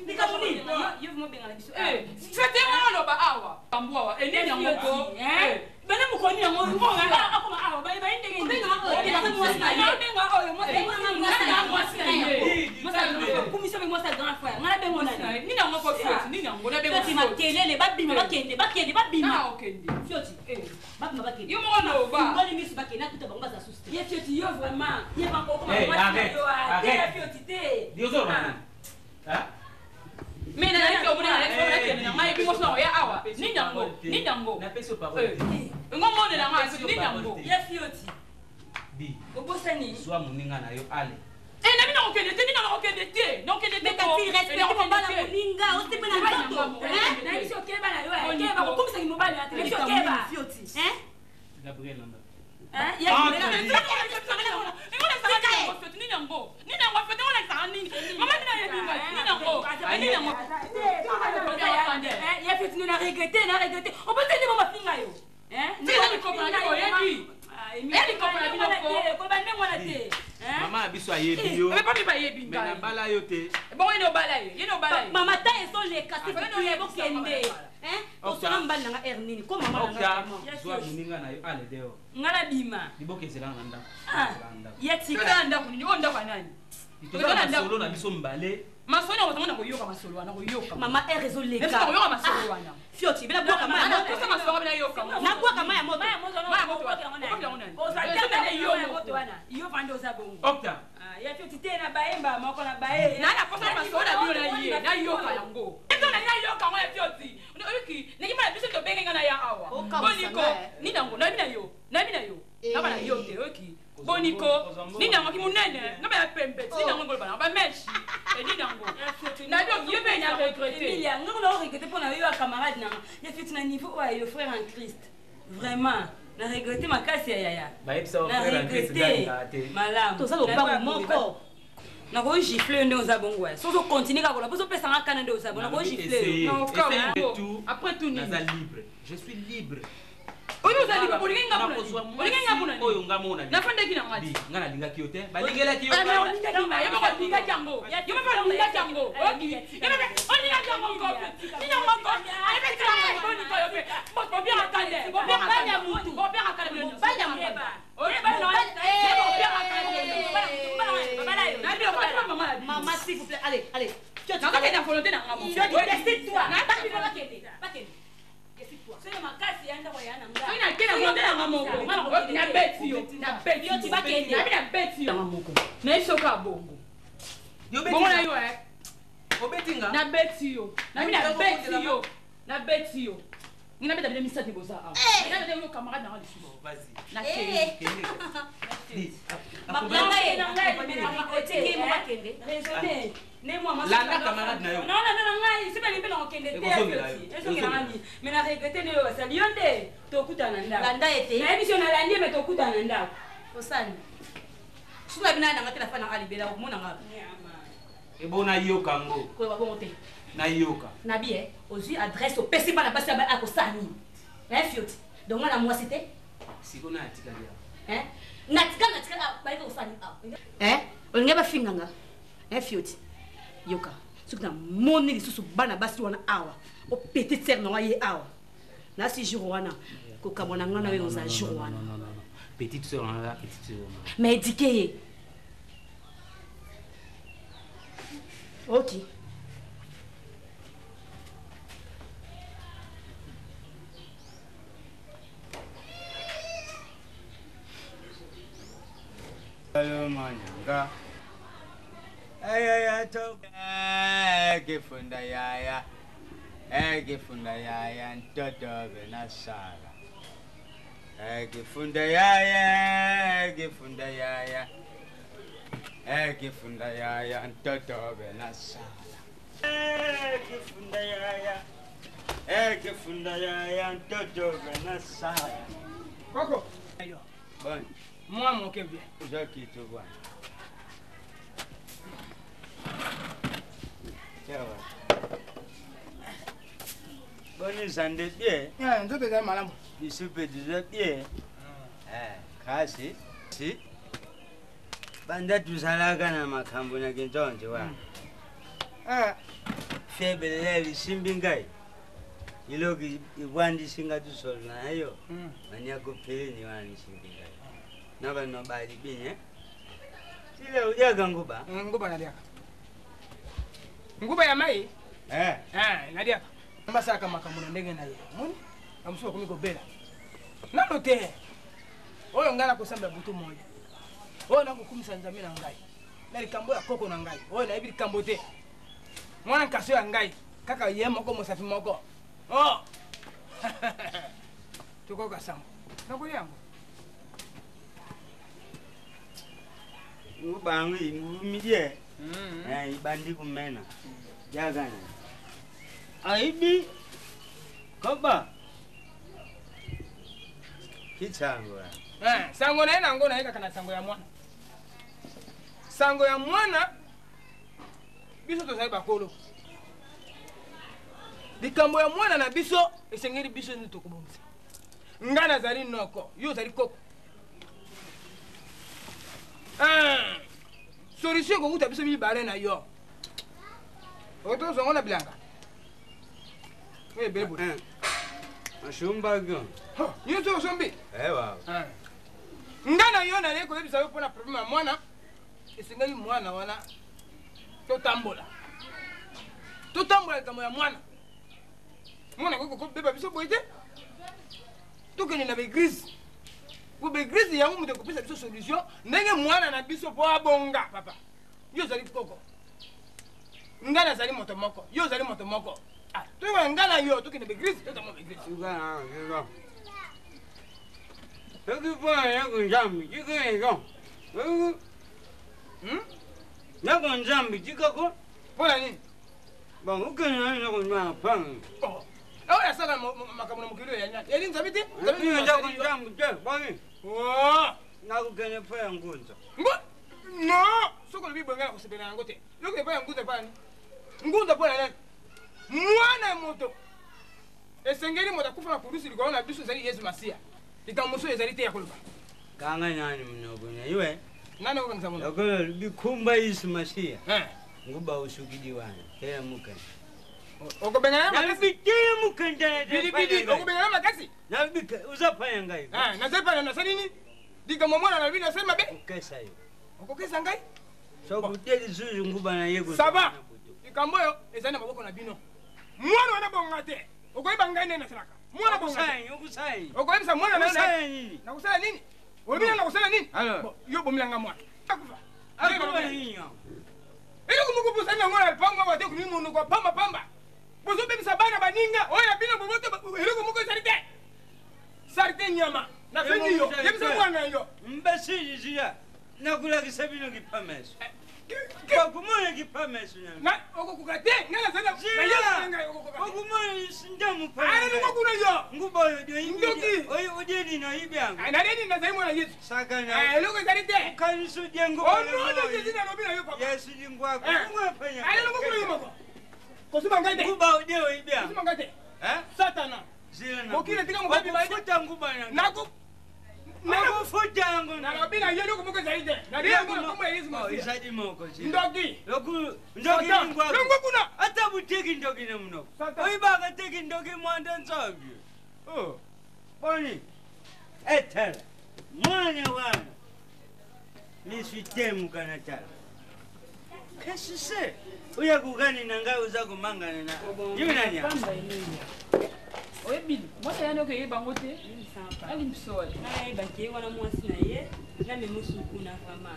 nika muni yo mo benga na biso fete mo no ba awa pambwa ene ya moko bana mukoni ya mo ngala akoma awa ba ndenge ndenge Soit moninga na yo ale. Na mina okende te, mina okende te. Non okende te ko. Respecte mo bala moninga, o te pena ndoto. Na biso keba na yo. Keba ko kumisa ki mobali na te. Biso keba. Gabriel nanda. Ya Gabriel. Ya fioti na regretter, na regretter. On peut tenir ma finga yo. Mama biso ayebi yo. Mais na bala yo te. Bon eno bala yo. Mama ta eso le kasi ko ye bo kende. O sona mbali nga ernini ko mama nga. Zwa muninga na yo ale deo. Ngala bima. Liboke zelanga nda. Ya tika nda kunini onda kwa nani? Itoka na solo na biso mbale. Masona ko tanga ko yoka masolo wana ko yoka. Mama e réseau le ka. Ko yoka masolo wana. Fioti bila bwa kama ya moto. Ko masolo bila yoka. Na bwa kama ya moto. Maya moto wana. O sa tanga ne yo moto wana. Yo fando za bongo. Okta. Ya fioti tena baemba moko na bae. Na na posa masolo bila ye. Na yoka yango. Eto na ya yoka ngwa fioti. Oki, niki mara biso to benga na ya awa. Ko niko. Ni nango, na bina yo. Na bina yo. Na bana yo te oki. Boniko, nini yango kimunene, ngaba ya pembe, nini yango ngolba, ba meshi, et nini yango. Na donc yo ben ya regretter. Emilia, ngoko na regretter pour na yo camarade na. Ya fit na niveau wa yo frère en Christ. Vraiment, na regretter makasi ya yaya. Ba yebisa frère en Christ ngaka te. Malam. To sala ba moko. Na ko gifler nde ozabongo ya. Sozo continuer ka kola, poso pesa ngaka nde ozabongo. Na ko gifler. Non, après tout, naza libre. Je suis libre. Oyo ozali bolinga ngapuna. Bolinga ngapuna. Oyo ngamona. Na fanda kina ngati. Ngana linga kiyote. Balingela kiyote. Ana olinga kina. Yaba ko linga jango. Yaba ko linga jango. Oki. Yaba olinga jango ngope. Nina ngope. Ayebe kila boni ko yope. Bo bien akande. Bo bien akande mutu. Bo bien akande. Banya meba. Oye ba no. Bo bien akande. Na bio ko mama. Maman s'il vous plaît, allez, allez. Tu as qu'à volonté na ngamo. Tu décide-toi. Na ta bino bakende. Bakende. C'est ma casse yanda wa yana nga. Ina kena volonté na ngamo. Na beti yo. Na beti yo tibakende. Na beti yo. Na isoka bongo. Yo beti. Bongo na yo eh. Obetinga. Na beti yo. Na mina beti yo. Na beti yo. Nina beta bile misate boza a. Nina beta yo camarade na dessus. Vas-y. Na kende. Mablanga ye na ngai mena makote ye mo bakende. Raisonner. Ne moi ma la camarade na yo. Non non ngai sibe limbe na okende te. Eso ke nani. Mena regretter ne yo basali yonde to kutana nda. Landa ete. Na emission na landi me to kutana nda. Osani. Suna bina na ngati la fana alibela ko mona ngaba. Ebo na yoka ngo. Ko ba bongote. Na yoka. Na bien, ozu adresse au PC pas na basi ba akosani. Fioti. Donc moi la moi c'était Siko na atikalia. Natika ba ko sani. Olinga ba finganga. Fioti. Yoka. Sukuna moni lisusu bana basi wana awa. O petite sœur na ye awa. Na si jour wana ko kamona ngana we oza jour wana. Non. Petite sœur là, petite sœur. Mais éduqué. OK. Hello manyanga. Ayaya to. Ngifunda yaya. Ngifunda yaya ntodo benasala. Ngifunda yaya, ngifunda yaya. Ngifunda yaya ntodo benasala. Ngifunda yaya. Ngifunda yaya ntodo benasala. Koko. Ayo. Bon. Moi mon que bien. Je quitte toi. Ciao. Boni sande bien. Nzoto za malamu. Isupe déjà bien. Kasi. Si. Banda tuzalaka na makambo na kintonje wa. Febele simbi ngai. Iloki ibwandi singa tusol nayo. Manya kupheni wani simbi ngai. Naba no bali binye. Sile ujaga nguba. Nguba naliaka. Nguba ya mai? Naliaka. Mbasa kama kamuna ndenge na ye. Muni? Amsuwa kumiko bela. Nalo te. Oyo ngala kusamba butu moja. Oyo nangu kumisa nzamina ngai. Nali kambo ya koko na ngai. Oyo na ibili kambo te. Mwana nkaso ya ngai. Kaka ye moko mosafi moko. Oh! Tuko kasambo. Nako yangu. Ngubangu ngumije. Ibandi kumena. Jagana. Aibi. Koba. Kichango. Sango na ina ngona ika kana sango ya mwana. Sango ya mwana biso to saiba kolo. Likambo ya mwana na biso esengeli biso ni tokubomisa. Ngana zali noko, yo zali koko. Solution ko uta biso mi bare na yo. Oto zongo na bilanga. We belebo. Ashumba go. Yo zo zombi. Ewa. Ngana yo na leko yebisa yo pona problem ya mwana. Esengeli mwana wana totambola. Totambola likambo ya mwana. Mwana ko beba biso boite. Tokeni na beglise. Ku beglise yango mute kopesa biso solution ndenge mwana na biso po abonga papa. Yo zali koko. Ngana zali moto moko. Yo zali moto moko. Tuwa ngana yo tokeni beglise, totamo beglise. Ngana yo. mwana moto esengeli moto akufa na polisi likolo na biso ezali yesu masiya likambo mosusu ezali te ya koloba kanga nani mnogonya iwe nani okangisa mono lokolo bikumba yesu masiya nguba usukidi wana tena mukani okobengana makasi biteye mukanda bidi okobengana makasi na bika uzapaya ngai na zepa na sanini likambo mwana na bina sema be ukesa yo okokesa ngai so kuteli zuzu nguba na yego saba likambo yo ezali na maboko na bino mwana wana bonga te okoyeba ngai nene nasalaka mwana bonga okusayi okoyebisa mwana nani nakusala nini olobina nakusala nini yo bomilanga mwana akufa ili kumukupusa na mwana alipanga wate kunimunu kwa pamba bozobebisa bana baninga oyo na bino boboto ili kumuko sarite nyama na fendi yo yebisa mwana yo mbesiji zia nakulakisa bino kipameso Okumone kipameso na okukate ngala sana na yanga ngai okukate okumone sindamu pa ana nuko kuna yo ngubo yo indoki oyo odeni na ibyango ana neni na zaimo na yesu sakana luko zarite kanisu jengo ono de zina no bina yo papa yesu jingwa kumwa penya ana nuko kuna yo mako kosuba ngate ngubo odeo ibyango kosuba ngate satana zina na okile tika mubabi baidi futa nguba na nako nako futa ngo na bina yelo kumuko zarite na dia kuna kama yesu masiya isaji moko zina ndoki ndoki jingwa ndoki kuna ata buteki ndoki ne muno oyibaga teki ndoki mwanda nsabi boni etela mwana wana nisitemu kana tala kesise uya kugani nanga uza kumangana na yunanya oyebili mwasi yani okeyeba ngo te ali msole nayebake wana mwasi na ye name mosuku na fama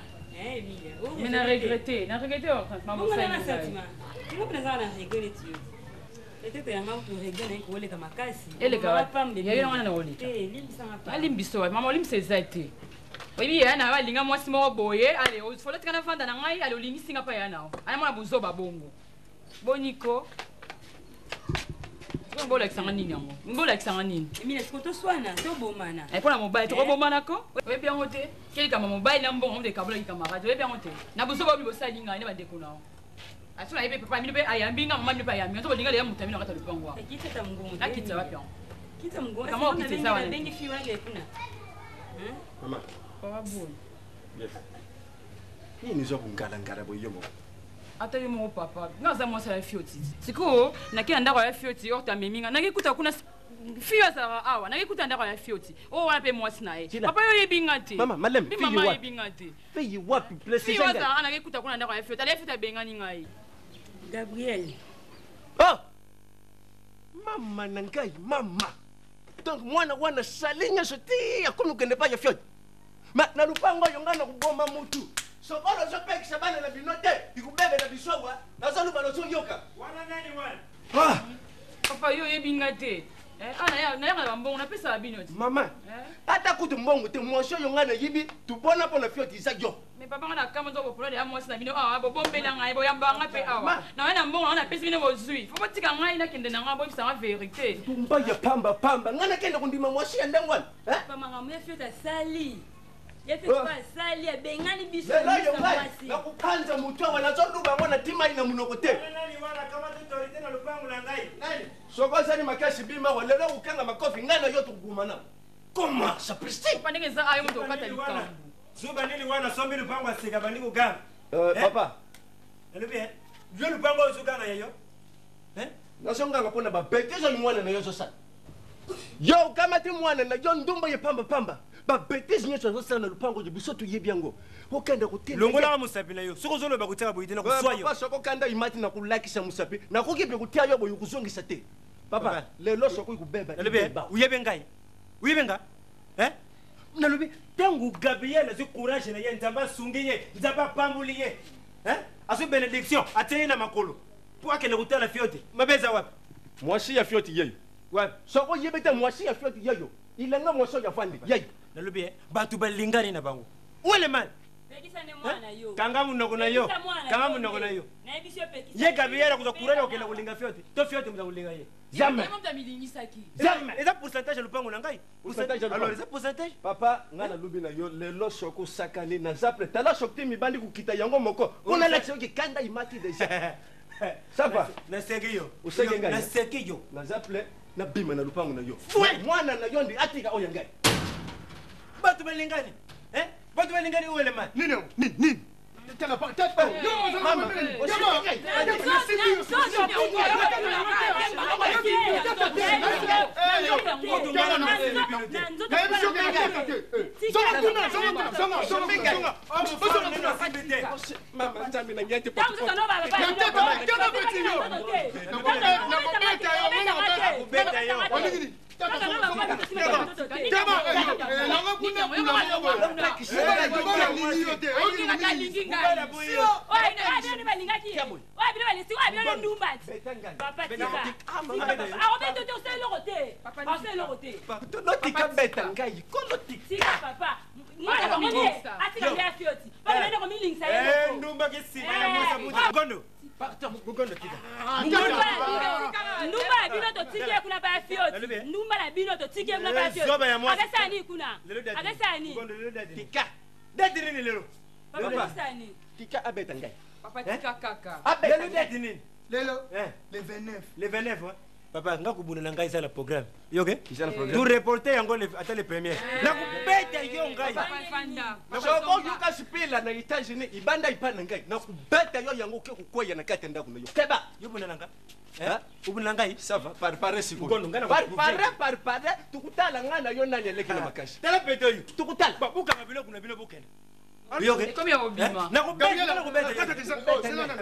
mais na regrette mamosainga mpena na regret yo peut-être yanga toregret naye kooleka makasi yayo wana na oleka alimbiso mama olimbisa eza te oyebi ya na alinga mwasi moko boye ale folotika na vanda na ngai ale olingisinga mpa ya nao ana mwana bozoba bongo boniko mbolakisanga nini yango mbolakisanga nini emina siko toswana tobomana mpona mobali tokobomanako oyebi yango te kelikama mobali na mbongo mde kabolaki camarade oyebi yango te na bozoba obi bosali ngai ne bandeko nao asuna yebi papa mino mpe ayambi nga mama mino mpe ayambi nga tokolinga leya moto amino nakata lupango wa nakitisa wapi yango kama okitisa wana bengi fi wana lekuna mama pawabona nini zo kungalangala boyo moko ata yo moko papa ngaza mwasi ya fioti sikoyo nakenda ndako ya fioti orta meminga nakikuta kuna fiyo azalaka awa nakikuta ndako ya fioti oyo wana mpe mwasi na ye papa yo oyebi nga te mama yebi nga te fiyi wapi fiyo azalaka nakikuta kuna ndako ya fioti ala ye fioti abengani ngai Gabriel mama na ngai mama donc mwana wana sali nyonso te akomi okende pa ya fioti na lupango oyo ngai na koboma mutu sokolo ozopekisa bana na bino te ikubebe na biso awa nazoluba nozoyoka wana nani wana papa yo oyebi nga te nayaka na bambongo napesaka bino ti mama ata kutu mbongo te mwasi oyo ngai nayibi tupona mpo na fioti eza yo me papa nga na kama nzobopolole ya mwasi na bino awa bobombela ngai boyambaka nga mpe awa naye na mbongo nga napesi bino bozwi fo botika ngai nakende na ngai boyebisanga verité mba ya pamba ngai nakende kondima mwasi ya ndenge wana pamakamu ya fioti asali yafesali abengani biso mwasi nakupanza mutu awa nazoluba yango na timai na munoko te soko ozali makasi bima wa lelo okanga makofi ngai na yo tokugumana koma sapristi pandenge eza ayo moto okata likambo zuba nili wana sombi lupango asika bandi kuganga papa elobi yo lupango ozuganga yeyo nazonganga mpona babetise oyo mwana na yo zosala yo okamati mwana na yo ndumba ye pamba babetise nyonso azosala na lupango oyo biso toyebi yango okende longolaka mosapi na yo soki ozoloba kotiaka boye te na kozwa yo papa soko okanda imati na kolakisa mosapi nakoki mpe kotia yo boye kozongisa te papa lelo sokoki kobeba uyebe ngai nalobi ntango gabriel azwi courage na ye nzambe asungi ye nzambe apamboli ye azwi bénédiction atie ye na makolo mpo akende kotala fioti mabe eza wapi mwasi ya fioti yeyo wapi soko oyebi te mwasi ya fioti yeyo ilenga mwasi oyo afandi yeyo nalobi bato balingani na bango wele man kanga munoko na yo kanga munoko na yo ye Gabriel kuza kurana okenda kulinga Fioti to Fioti muza kulinga ye jamais jamais eza pourcentage lupango na ngai alors eza pourcentage papa ngana lubi na yo lelo shoko sakani na zaple tala shokti mibandi kukita yango moko kuna la choki kanda imati deja sapa na sekiyo usenge na sekiyo na zaple na bima na lupango na yo mwana na yo ndi atika oya ngai bato balingani bato balingani wele man nini tena pa tata mama Tika abeta ngai. Papa tika kaka. Lelo date nini? Lelo le 29. Le 29 ouais. Papa ngakubuna na ngai sala programme. Yoke? Kisala programme. Tout reporter yango ata le premier. Nakubeta yo ngai. Papa fanda. Soko yuka sipila na États-Unis ibanda ipana ngai. Nakubeta yo yango ke kukwaya na kati ndako na yo. Keba. Yobuna nanga. Ubuna ngai ça va par siko. Par tukutala ngana yo nani leki na makashi. Tala peto yo. Tukutala. Babuka mabilo kuna bilo bokena. Yoke. Comme ya obima. Nakubeta.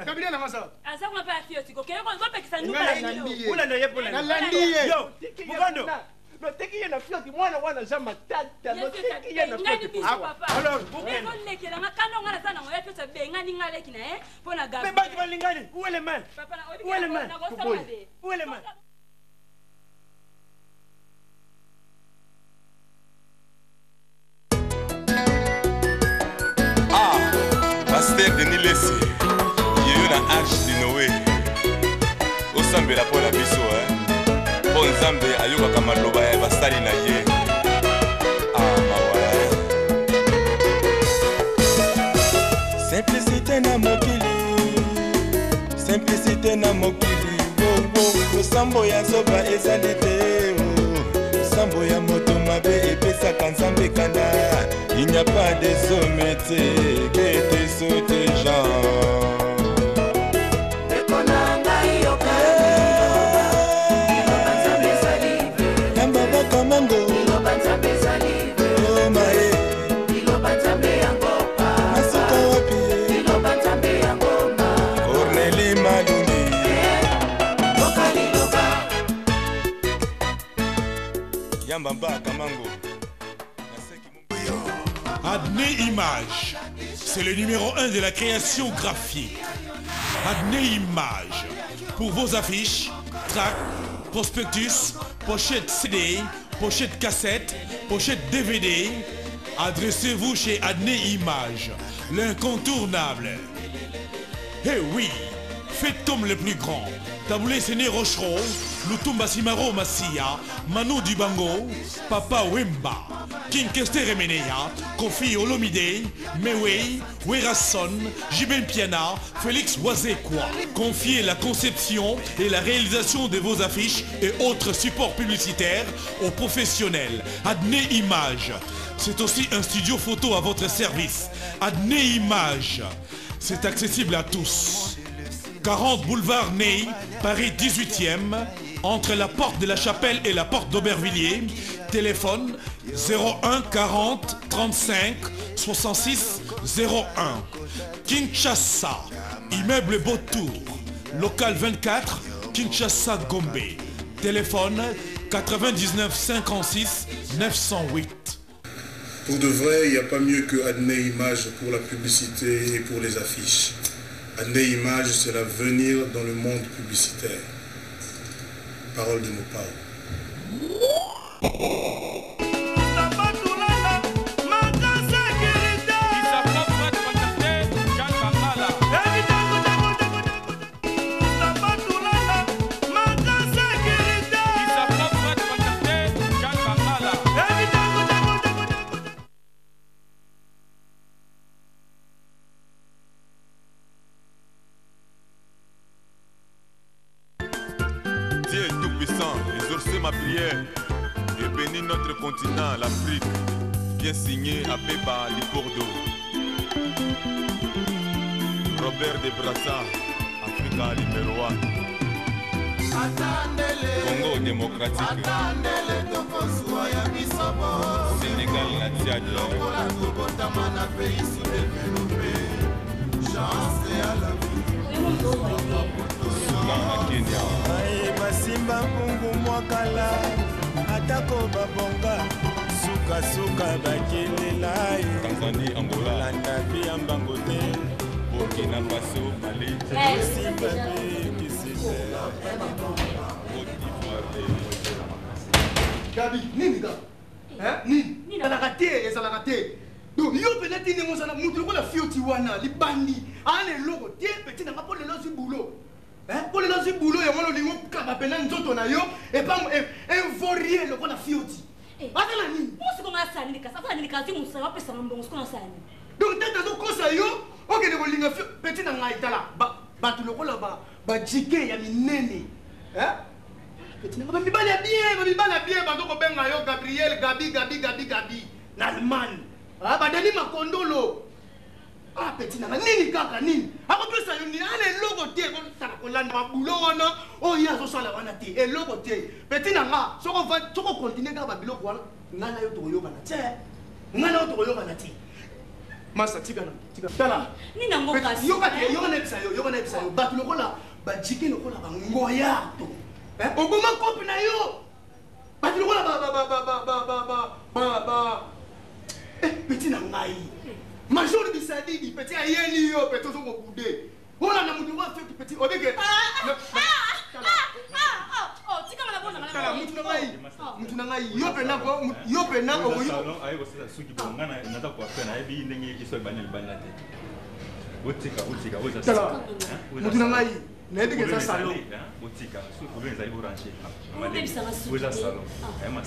Gabriel na masa. Asa kuna pa Fioti ko kero ko pekisa ndumba na yo. Ula na yepona. Na landiye. Yo, Mugondo. No teki ye na Fioti mwana jama tata no teki ye na Fioti. Alors, bokeno lekela ngakano ngala sana ngoya pesa benga ninga lekina pona gabi. Mais bato balingani, où est le man? Papa na Où est le man? na Où est le man? Pasteur Denis Lessi, il y a une arche de Noé. Au sambe la pola biso, bon zambe ayoka kamaloba ya basali na ye. Simplicité na mokili, simplicité na mokili. Oh, sambo ya zoba ezali te. Sambo ya moto mabe epesaka nzambe kanda. Il n'y a pas de sommité que des sautés gens. Adné Image, c'est le numéro 1 de la création graphique. Adné Image, pour vos affiches, tracts, prospectus, pochettes CD, pochettes cassette, pochettes DVD, adressez-vous chez Adné Image, l'incontournable. Eh oui, faites comme le plus grand. Taboulé Séné Rochereau, Lutumba Simaro Massia, Manu Dubango, Papa Wemba, King Kester Remenea, Kofi Olomide, Mewey, Werason, Jiben Piana, Félix Wazekwa. Confiez la conception et la réalisation de vos affiches et autres supports publicitaires aux professionnels. Adné Image, c'est aussi un studio photo à votre service. Adné Image, c'est accessible à tous. 40 boulevard Ney, Paris 18e, entre la porte de la Chapelle et la porte d'Aubervilliers. Téléphone 01 40 35 66 01. Kinshasa, immeuble Beautour, local 24, Kinshasa Gombe. Téléphone 99 56 908. Pour de vrai, il n'y a pas mieux que Adné Image pour la publicité et pour les affiches. Adné Image, c'est l'avenir dans le monde publicitaire. Parole de Mopao. prière et bénis notre continent, l'Afrique. Bien signé à Pépa Lipordo. Robert de Brassa, Africa numéro 1. Congo démocratique. Sénégal, la Tchad. basimba mpungu mwakala atako babonga sukasuka bakelela Tanzanie, Angola, landa bia mbango te Burkina Faso, Mali, simba pe kisite Gabi, nini ga? Nini? Ezalaka te, ezalaka te. Donc yo peut-être ni mosana mutu ko la fioti wana libandi. Ane logo te petit na ngapo lelo zu boulot. Pour lelo zu boulot ya ngolo lingo kaba pena nzoto na yo et pas invorie le ko la fioti. Atala nini? Musi ko ngasani likasa, atala likasa musa wa pesa mbongo ko ngasani. Donc tata zo kosa yo, oke ne ko linga petit na ngai tala. Ba tu lo ko la ba jike ya minene. Petit na ba mibala bien ba zo ko benga yo Gabriel Gabi. Na Allemagne. Badani makondolo. Petit na nini kaka nini? Ako pesa yo ni ale logo te ko taka ko landa mabulo wana. O ya so sala wana te. E logo te. Petit na nga soko continuer ka ba biloko wana. Ngana yo to yo bana te. Ngana yo to yo bana te. Masa tika. Tala. Ni na ngoka. Yo ka te yo na bisa yo. Batu lokola ba jike lokola ba ngoya to. Ogoma kopi na yo. Batu lokola ba petit na ngai. Major bisadidi petit ayeni yo petit zo ko kude. Wala na mutu wa fait petit obeke. Tika mala bona mala. Mutu na ngai yo pena ko yo. Salon ayo sasa suki bongana nata kwa pena ebi ndenge iso banel banate. Otika oza. Tala. Mutu na ngai. Nayebike eza salon. Otika so ko benza ibo rancher. Oza salon.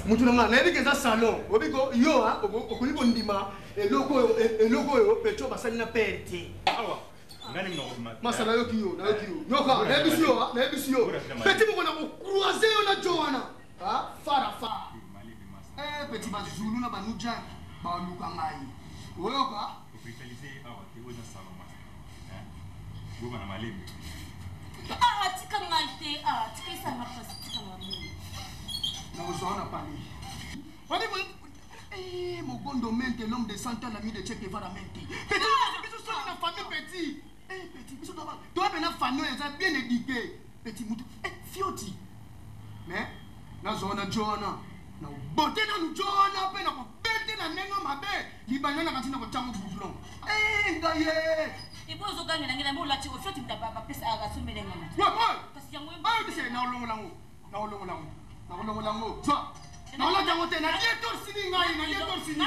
Mutu na ngai nayebike eza salon. Obiko yo okuli bondima eloko yo pecho basali na perte. Awa. Ngani mno masala yo kiyo. Yoka nayebisi yo. Petit moko na ko croiser yo na Joanna. Fara. Petit bazulu na banuja baluka ngai. Oyoka. Officialiser awa te oza salon mas. Buba na malimi. Tika ngante, tika isa ngapasi, tika ngamuni. Na uzona pali. Wadi Mogondo mente l'homme de 100 ans l'ami de Che Guevara mente. Petit, biso so na famille petit. Petit, biso doba. Toi ben na famille eza bien éduqué. Petit mutu. Fioti. Mais na zona Joanna. Na bote na nu Joanna pe na ko bete na nenga mabe. Libana na katina ko chango boublon. Ngaye. Et pour les gagner, la moula tu refais tu n'as pas pris à la somme de l'homme. Parce qu'il y a moins de c'est na longo lango. Toi. Na la jangote na yetor sini ngai na yetor sini.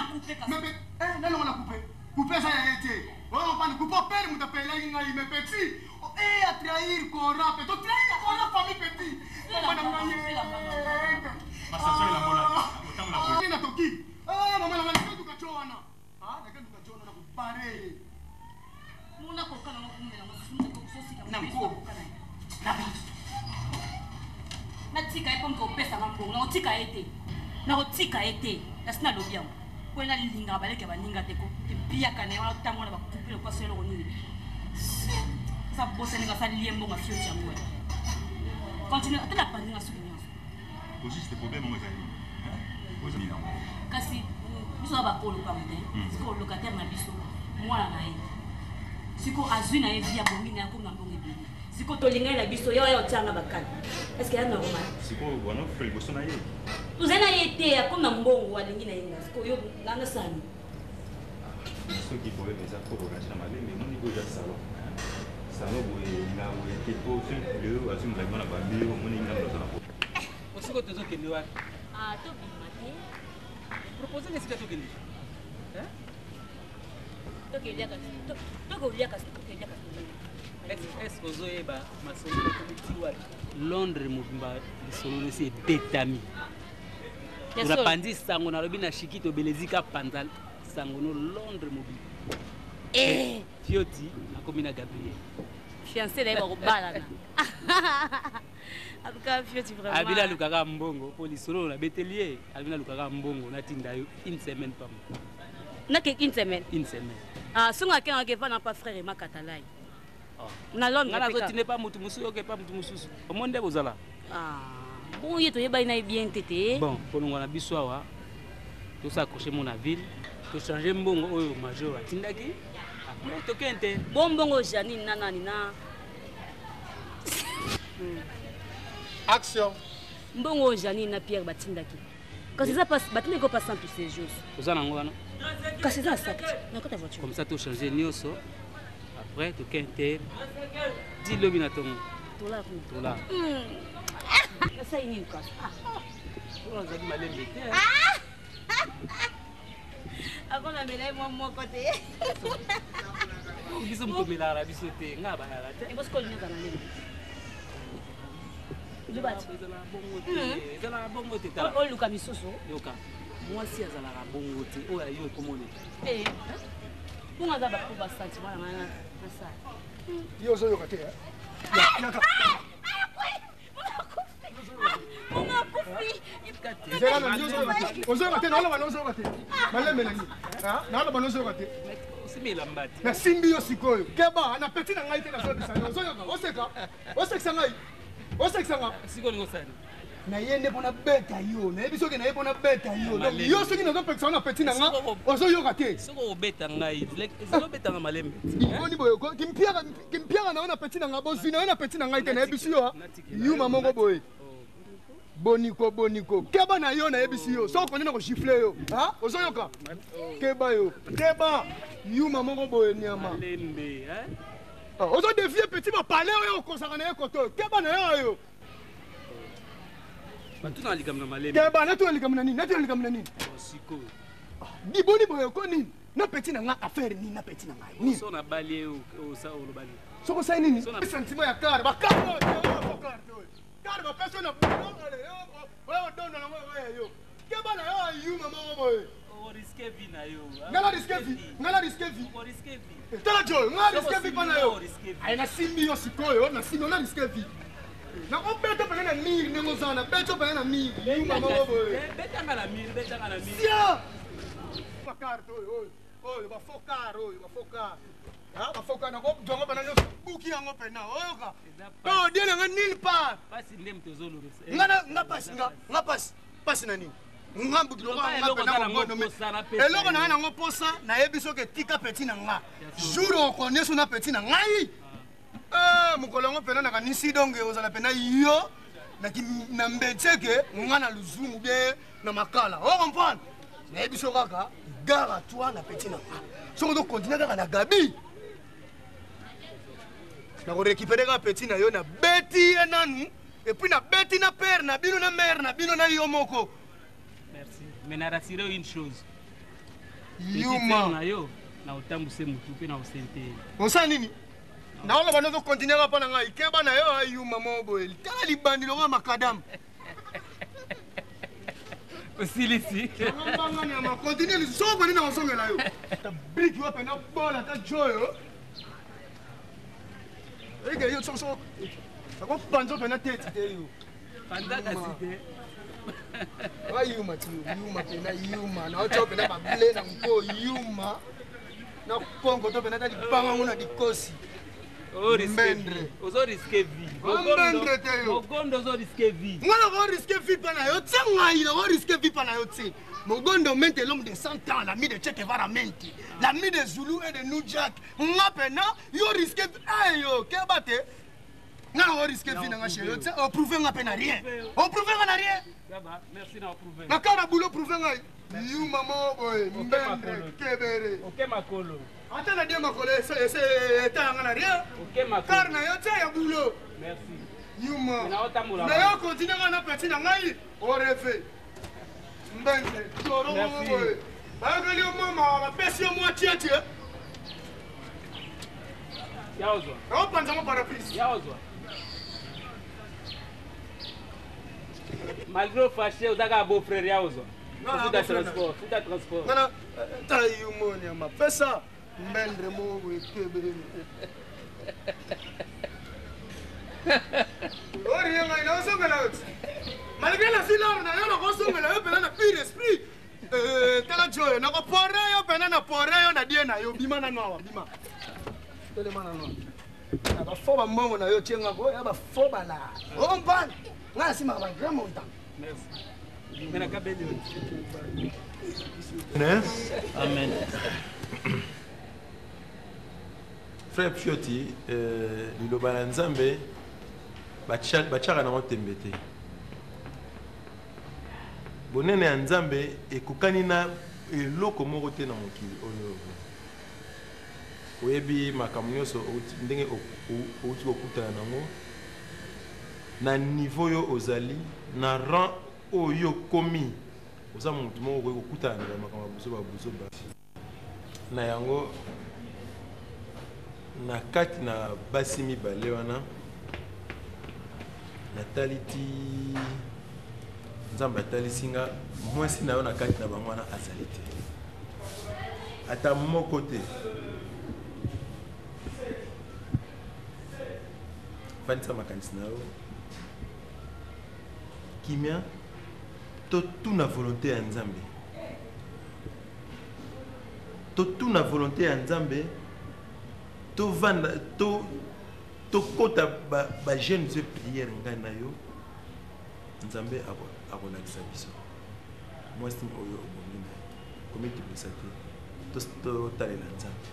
Mais na longo la couper. Couper ça y a été. On pas couper père mu t'appeler ngai mais petit. À trahir Cora, peut trahir Cora famille petit. Maman la mola. Autant la mola. Na toki. Maman la mola tu kachoana. Na kachoana na kupare. Muna kokana na kumela masumu ko sosika nango na tika epo mko pesa ngambo na tika ete asina lobia ko na linga baleke baninga te ko pia kana wana tango na bakupile kwa selo nini sa bosse nga sa liembo ma fio chango continue atela pandinga souvenir aussi c'était problème moi zali kasi biso ba kolo pa mte siko locataire na biso mwana na ye siko azui na ye via bongi na ko na bongi bi siko tolinga na biso yo tanga bakana est-ce que ya normal siko wana frère boso na ye uzena yete ya kona mbongo walingi na yenga siko yo ngana sani ce qui pourrait les accords na malé mais non niveau de salon boye na boye ke po fin le azum la ngana ba mbio moni ngana na ko osiko tozo kende wapi to bimate proposer les sikato kende est-ce que ozoyeba masolo tomiti wapi londres mobimba lisolo nesi ebetami napandi sango nalobi na shiki tobelezi ka panza sango no londres mobimba fioti nakomi na Gabriel fiancé d'ailleurs au balana. En tout cas, Fioti vraiment. Abila lukaka mbongo pour l'isolo la bételier. Abila lukaka mbongo na tinda une semaine pas. Na que une semaine. Une semaine. Ah, songa ke ngake va na pas frère ma katalai. Na Londres. Ngana zo tine pas mutu musu yoke pas mutu musu. Omonde bozala. Ah. Bon yeto yeba ina bien tété. Bon, pour nous on a biswawa. Tout ça accrocher mon ville. To changer mbongo oyo major atindaki. Après to kente. Bon mbongo Janine nanani na. Action. Mbongo Janine na Pierre batindaki. Quand ça passe, batine ko passe tous ces jours. Ozana ngwana. Quand c'est ça sac. Na kota voiture. Comme ça to changer nyoso. Après to kente. Di lobi na tongo. Tola. Tola. Ça ini quoi. On a dit malembe. Avant la médaille moi côté. Biso mtomela la biso te ngaba na la te. Et parce qu'on est dans la ligne. Le bat. Ezala bongo te ta. Oh luka misoso. Yoka. Moi si azala la bongo te. O ya yo komone. Eh. Pour azaba ko ba sentiment na ça. Yo zo yoka te. Yaka. On a coupé. Zera na nyozo yoka. Ozo yoka te na ala banozo yoka te. Malembe na ni. Ah, na ala banozo yoka te. Simila mbati. Na simbi yo sikoyo. Keba na petit na ngai te na so bisa. Ozo yoka. Oseka. Oseka ngai. Oseka nga. Siko ngo sani. Na yende bona beta yo. Na ebiso ke na bona beta yo. Donc yo soki na zo pekisa na petit na nga. Ozo yoka te. Siko obeta ngai. Ezalo beta nga malembe. Iboni boyo ko kimpiaka na ona petit na nga bozina na petit na ngai te na ebiso yo. Yuma mongo boye. Boniko. Keba na yo na ebisi yo. So konena ko gifler yo. Ha? Ozo yoka. Keba yo. Keba. Yuma mongo boye nyama. Malembe, hein? Ozo dévier petit ba parler yo kosaka na ekoto. Keba na yo. Batu na likam na malembe. Keba na to likam na nini? Na to likam na nini? Siko. Di boni boye ko nini? Na petit na nga affaire ni na petit na nga. Ni. So na balie o sa o lobali. So ko sai nini? Sentiment ya kar ba kar. Kar ba personne na yo donne na yo. Keba na yo yuma mongo boye. O risque vie na yo. Ngala risque vie. O risque vie. Tala joy, ngala risque vie pana yo. Ai na simbi yo sikoyo, na simbi na risque vie. Na ko beta pana na mil nengo zana, beta pana na mil. Yuma mongo boye. Beta ngala mil, beta ngala mil. Sia. Bakar to, oy, ba focar. Ah, ba focar na ko jongo pana yo buki yango pena. Oyoka. To dia na nil pa. Pasi ndem to zolo. Nga pasi na nini? Ngambu kiloko eloko na ngo posa na yebiso ke tika petit na nga jour okone so na petit na ngai mukolongo pena na kanisi donge ozala pena yo na mbeteke nga na luzungu be na makala o comprendre na yebiso kaka gara toi na petit na nga so do continuer kaka na gabi na ko récupérer ka petit na yo na beti enanu et puis na beti na père na bino na mère na bino na yo moko. Mais na rassuré une chose. Yuma na yo na otambuse mutu pe na osente. Osa nini? Na wala bana zo continuer pa na ngai keba na yo yuma mobo el. Tala libandi lo makadam. Osilisi. Ngamba na ma continue ni so bani na osongela yo. Ta brick yo pe na bola ta joyo. Ege yo so. Ako panzo pe na tete te yo. Panda kasite. Yuma pena yuma na ocho pena babule na nko yuma na pongo to pena ta dipanga ngona dikosi o risque ozo risque vie mogondo ozo risque vie ngona go risque vie pana yo tsanga ina go risque vie pana yo tse mogondo mente l'homme de 100 ans l'ami de Che Guevara mente l'ami de Zulu et de New Jack nga pena yo risque ayo kebate nga go risque vie na nga chez yo tse o prouver nga pena rien o prouver nga na rien. Merci na prouver. Na kana boulot prouver ngai. Yuma moboy, mbendre, kebere. OK makolo. Ata na dia makolo c'est tanga na rien. OK makolo. Car na yo tsa ya boulot. Merci. Yuma. Na otamula. Na yo continue na petit na ngai. O rêve. Mbendre, toro moboy. Ba gali o mama, ba pesi o moi tiete. Yaozwa. O panza mo parapluie. Yaozwa. Malgré fâché, vous avez un beau frère Yaozo. Tout à transport, tout à transport. Non, non, t'as eu mon yama. Fais ça. Mbendre mo kebere. Ori ngai na osongela oti. Malgré la filare na yo na kosongela yo pena na pire esprit. Tela joyo na ko pore yo pena na pore yo na die na yo bima na no bima. Tele mana no. Na ba foba mongo na yo tienga ko ya ba foba la. O mpan. Nga si ma ba gramo nta. Merci. Mena kabeli. Amen. Frère Fioti, liloba na Nzambe bachaka na motembe te. Bonene ya Nzambe ekokani na eloko moko te na mokili oyo. Oyebi makambo nyonso ndenge outi kokutana nango na niveau yo ozali na rang oyo komi oza mutu moko okoki kokutana na makambo ya buzo ba na yango na kati na basi mibale wana natali ti Nzambe atalisi nga mwasi na yo na kati na bango wana azali te ata moko te. Fanisa makanisi na yo kimia to tuna volonté ya Nzambe, to tuna volonté ya Nzambe, to vanda to kota ba jeune ze prière ngai na yo Nzambe akolakisa biso moi sim oyo obomina komiti busate to talela Nzambe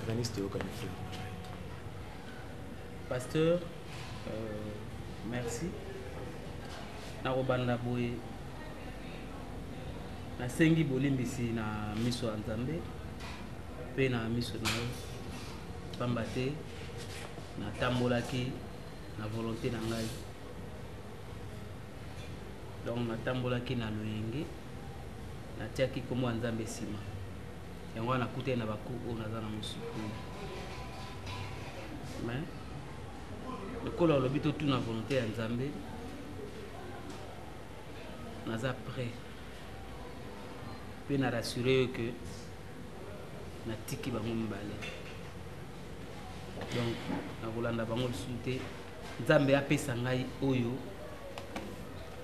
organiste yo kanifre. Pasteur, merci. Na robanda boye na sengi bolimbisi na miso ya Nzambe pe na miso na yo pamba te na tambolaki na volonté na ngai, donc na tambolaki na loyenge natiaki kombo ya Nzambe nsima yango wana nakutani na baku oyo naza na mosuku mais lokola olobi totuna volonté ya Nzambe naza prêt pe na rassurer que natiki bango mibale, donc nakolanda bango lisusu te. Nzambe apesa ngai oyo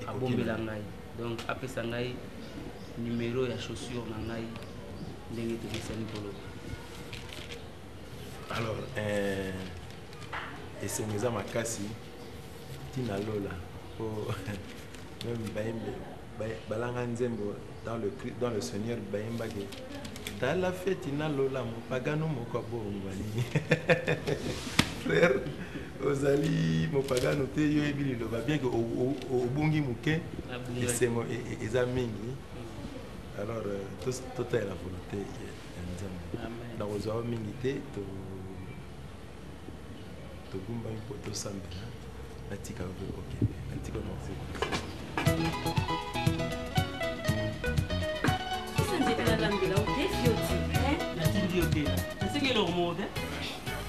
abombela ngai, donc apesa ngai numéro ya chaussure na ngai ndenge tokesani koloba. Alors esengeza makasi tina lola po même baimbe balanga nzembo dans le Seigneur baimba ke ta la fête ina lola mo pagano moko bombali frère ozali mo pagano te yo ebili lo ba bien que obungi muke esengo eza mingi. Alors tout est la volonté ya Nzambe na ozwa mingi te to gumba impoto sambela natika ok natika no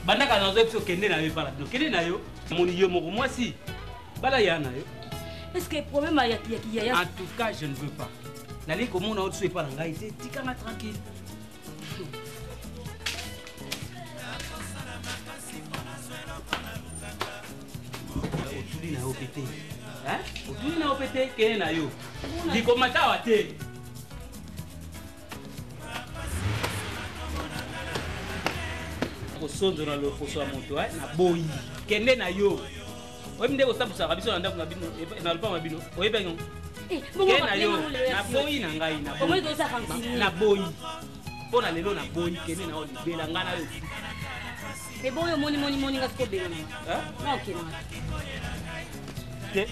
bandaka na biso kende na yo pala kende na yo moni yo moko mwasi bala ya na yo. Est-ce que problème ya en tout cas je ne veux pas nali komona autre soit pala ngai te tikanga tranquille. Otuli na opete hein otuli na opete kende na yo likomata wa te. Sonzo na loposo ya moto na boyi kende na yo oyebi nde kosabusa biso na ndako na bino na lopanga bino oyebi ngo kende na yo na boyi na ngai na boyi mpo na lelo na boyi kende na yo libela ngai na yo te boyo moni nga sikobela na okena te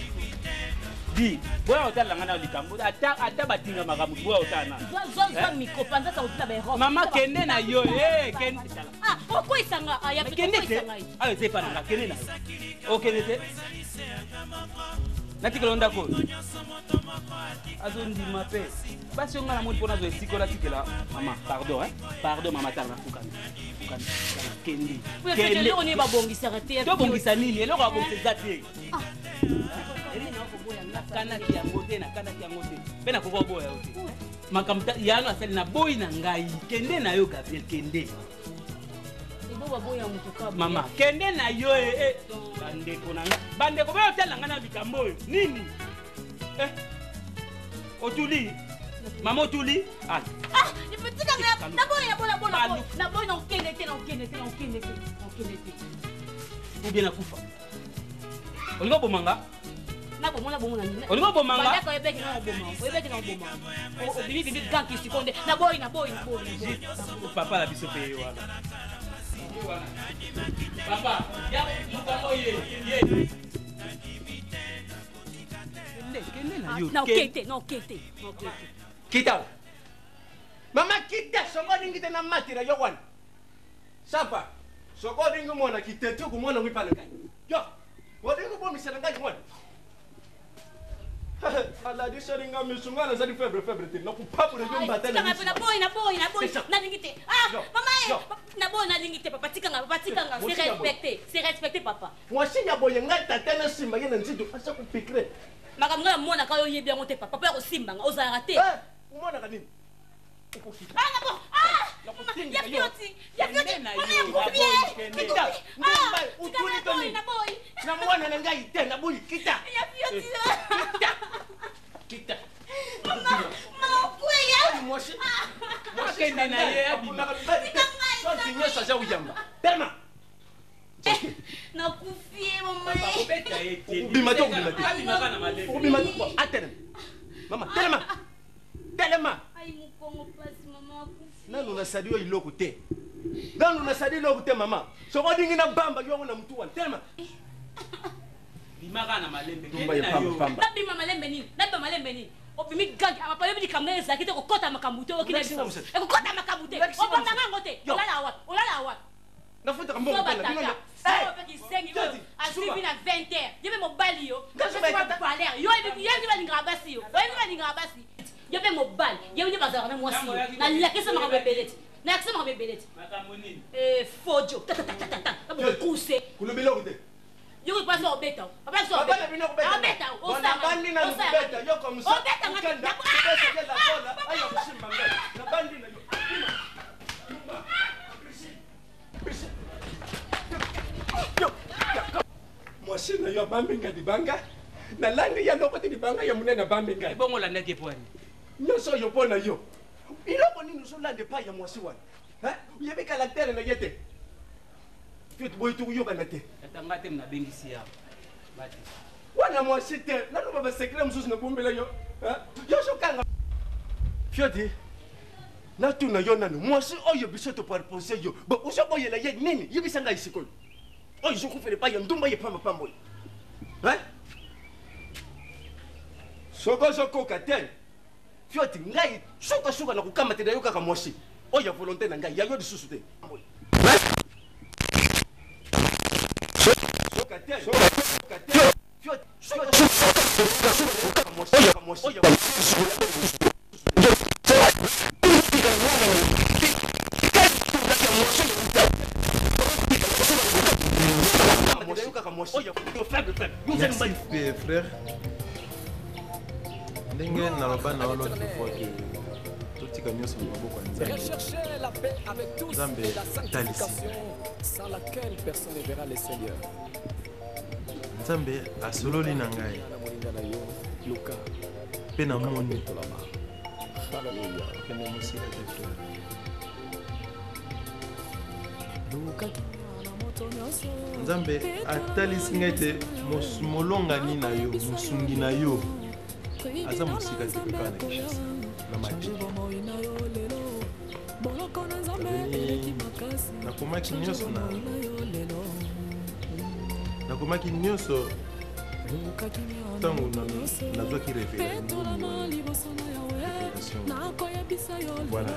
di boya otala ngai na likambo ata batinga makambo boya otala na mikopanza sa otala ba mama kende na yo kende pourquoi isanga ya kende te ayo zepa na kende na okende te natikela ndako azondima pe basi onga na moni mpona zo esikola tikela mama pardon mama tala na fukana kende kende on est babongisaka te tobongisa nini eloko abongisa te nakanaki yango te mpe nakoka boya yo te makambo yano asali na boyi na ngai kende na yo Gabriel kende Mama, kende na yo bandeko na nga. Bandeko ba otela nga na likambo oyo. Nini? Otuli. Mama otuli. Ah, il faut dire que na boy non kende. Ou bien akufa. Olinga bomanga? Na bomona ni. Olinga bomanga? Ba ko ebeki na bomanga. O bibi ganki sikonde. Na boy. Papa la biso pe wana. Papa, ya mukako ye. Non, kete. Kita. Mama kita songo ningi tena matira yo wana. Sapa. Songo ningi mwana kitete ko mwana ngipala ngai. Yo. Wodingo bo misana ngai mwana. Allah di seringa misungana zadi febre te. Na kupapu na jomba tena. Na boy. Na lingite. Ah, mama na boy na lingite papa tikanga. C'est respecté papa. Mwasi ya boye ngata tena simba yena nzido asa kupikre. Makamnga mwana kayo yebi yango te papa ko simba nga oza rate. Umona kanini? Ah na bo. Ya fioti na yo. Kita. Utuli toni. Na mwana na ngai te na boy kita. Ya fioti. Kita. Mama kuya. Mwasi kende na ye abima. Soti nyesa za uyamba. Tellement. Na kufie mama. Obeta ete. Ubima to. Ubima to. Atene. Mama, telema. Ai mukongo pasi mama kufie. Nanu nasadio iloko te. Nanu nasadio iloko te mama. Soko dingi na bamba yo na mtu wana. Telema. Bimaka na malembe. Tumba ya pamba. Na bima malembe nini? Opimi gangi apa yebi dikamne za kite ko kota makamute okina biso. E ko kota makamute. O bamba ngango te. Olala wat. Na futa kambo kana. Hey, sengi yo. Asibi na 20h. Yebe mobali yo. Kasi ba baler. Yo yebi balinga basi yo. Yebe mobali. Yebe bazara na mwasi. Na lakisa makabebeleti. Makamoni. Fojo. Ta. Abo kuse. Kulubilo te. Yo passe au bêta. Papa so bêta. Bêta. On a bandi na bêta. Yo comme ça. Bêta ngata. Ayo kushimba ngale. Na bandi na yo. Mwasi na yo bambinga dibanga. Na landi ya lokoti dibanga ya munena bambinga. Bongo la ndeke pwani. Nyoso yo pona yo. Iloko nini so lande pa ya mwasi wana. Yebe caractère na yete. Fiot boy tu yo banate. Atangate mna bengisi ya. Bati. Wana mwasi te. Nalo baba secret msusu na bombela yo. Yo so kanga. Fioti. Na tu na yo nanu. Mwasi oyo bisoto par penser yo. Ba uso boye la ye nini? Yibi sanga isikolo. Oyo so kufele pa ya ndumba ye pamba pambo. Soko katen. Fioti ngai suka na kukamata na yo kaka mwasi. Oyo volonté na ngai ya yo disusu te. Merci frère. Ndenge naloba na olo fois que totika nyonso maboko ya Recherchez la paix avec tous Nzambe et la sanctification sans laquelle personne ne verra le Seigneur. Nzambe asololi na ngai mpe namoni kende mosika te frère. Nzambe atalisi ngai te molongani na yo mosungi na yo aza mosika te kaka na Kinshasa na matete nakomaki nyonso ntango nazwaki révélation. Voilà.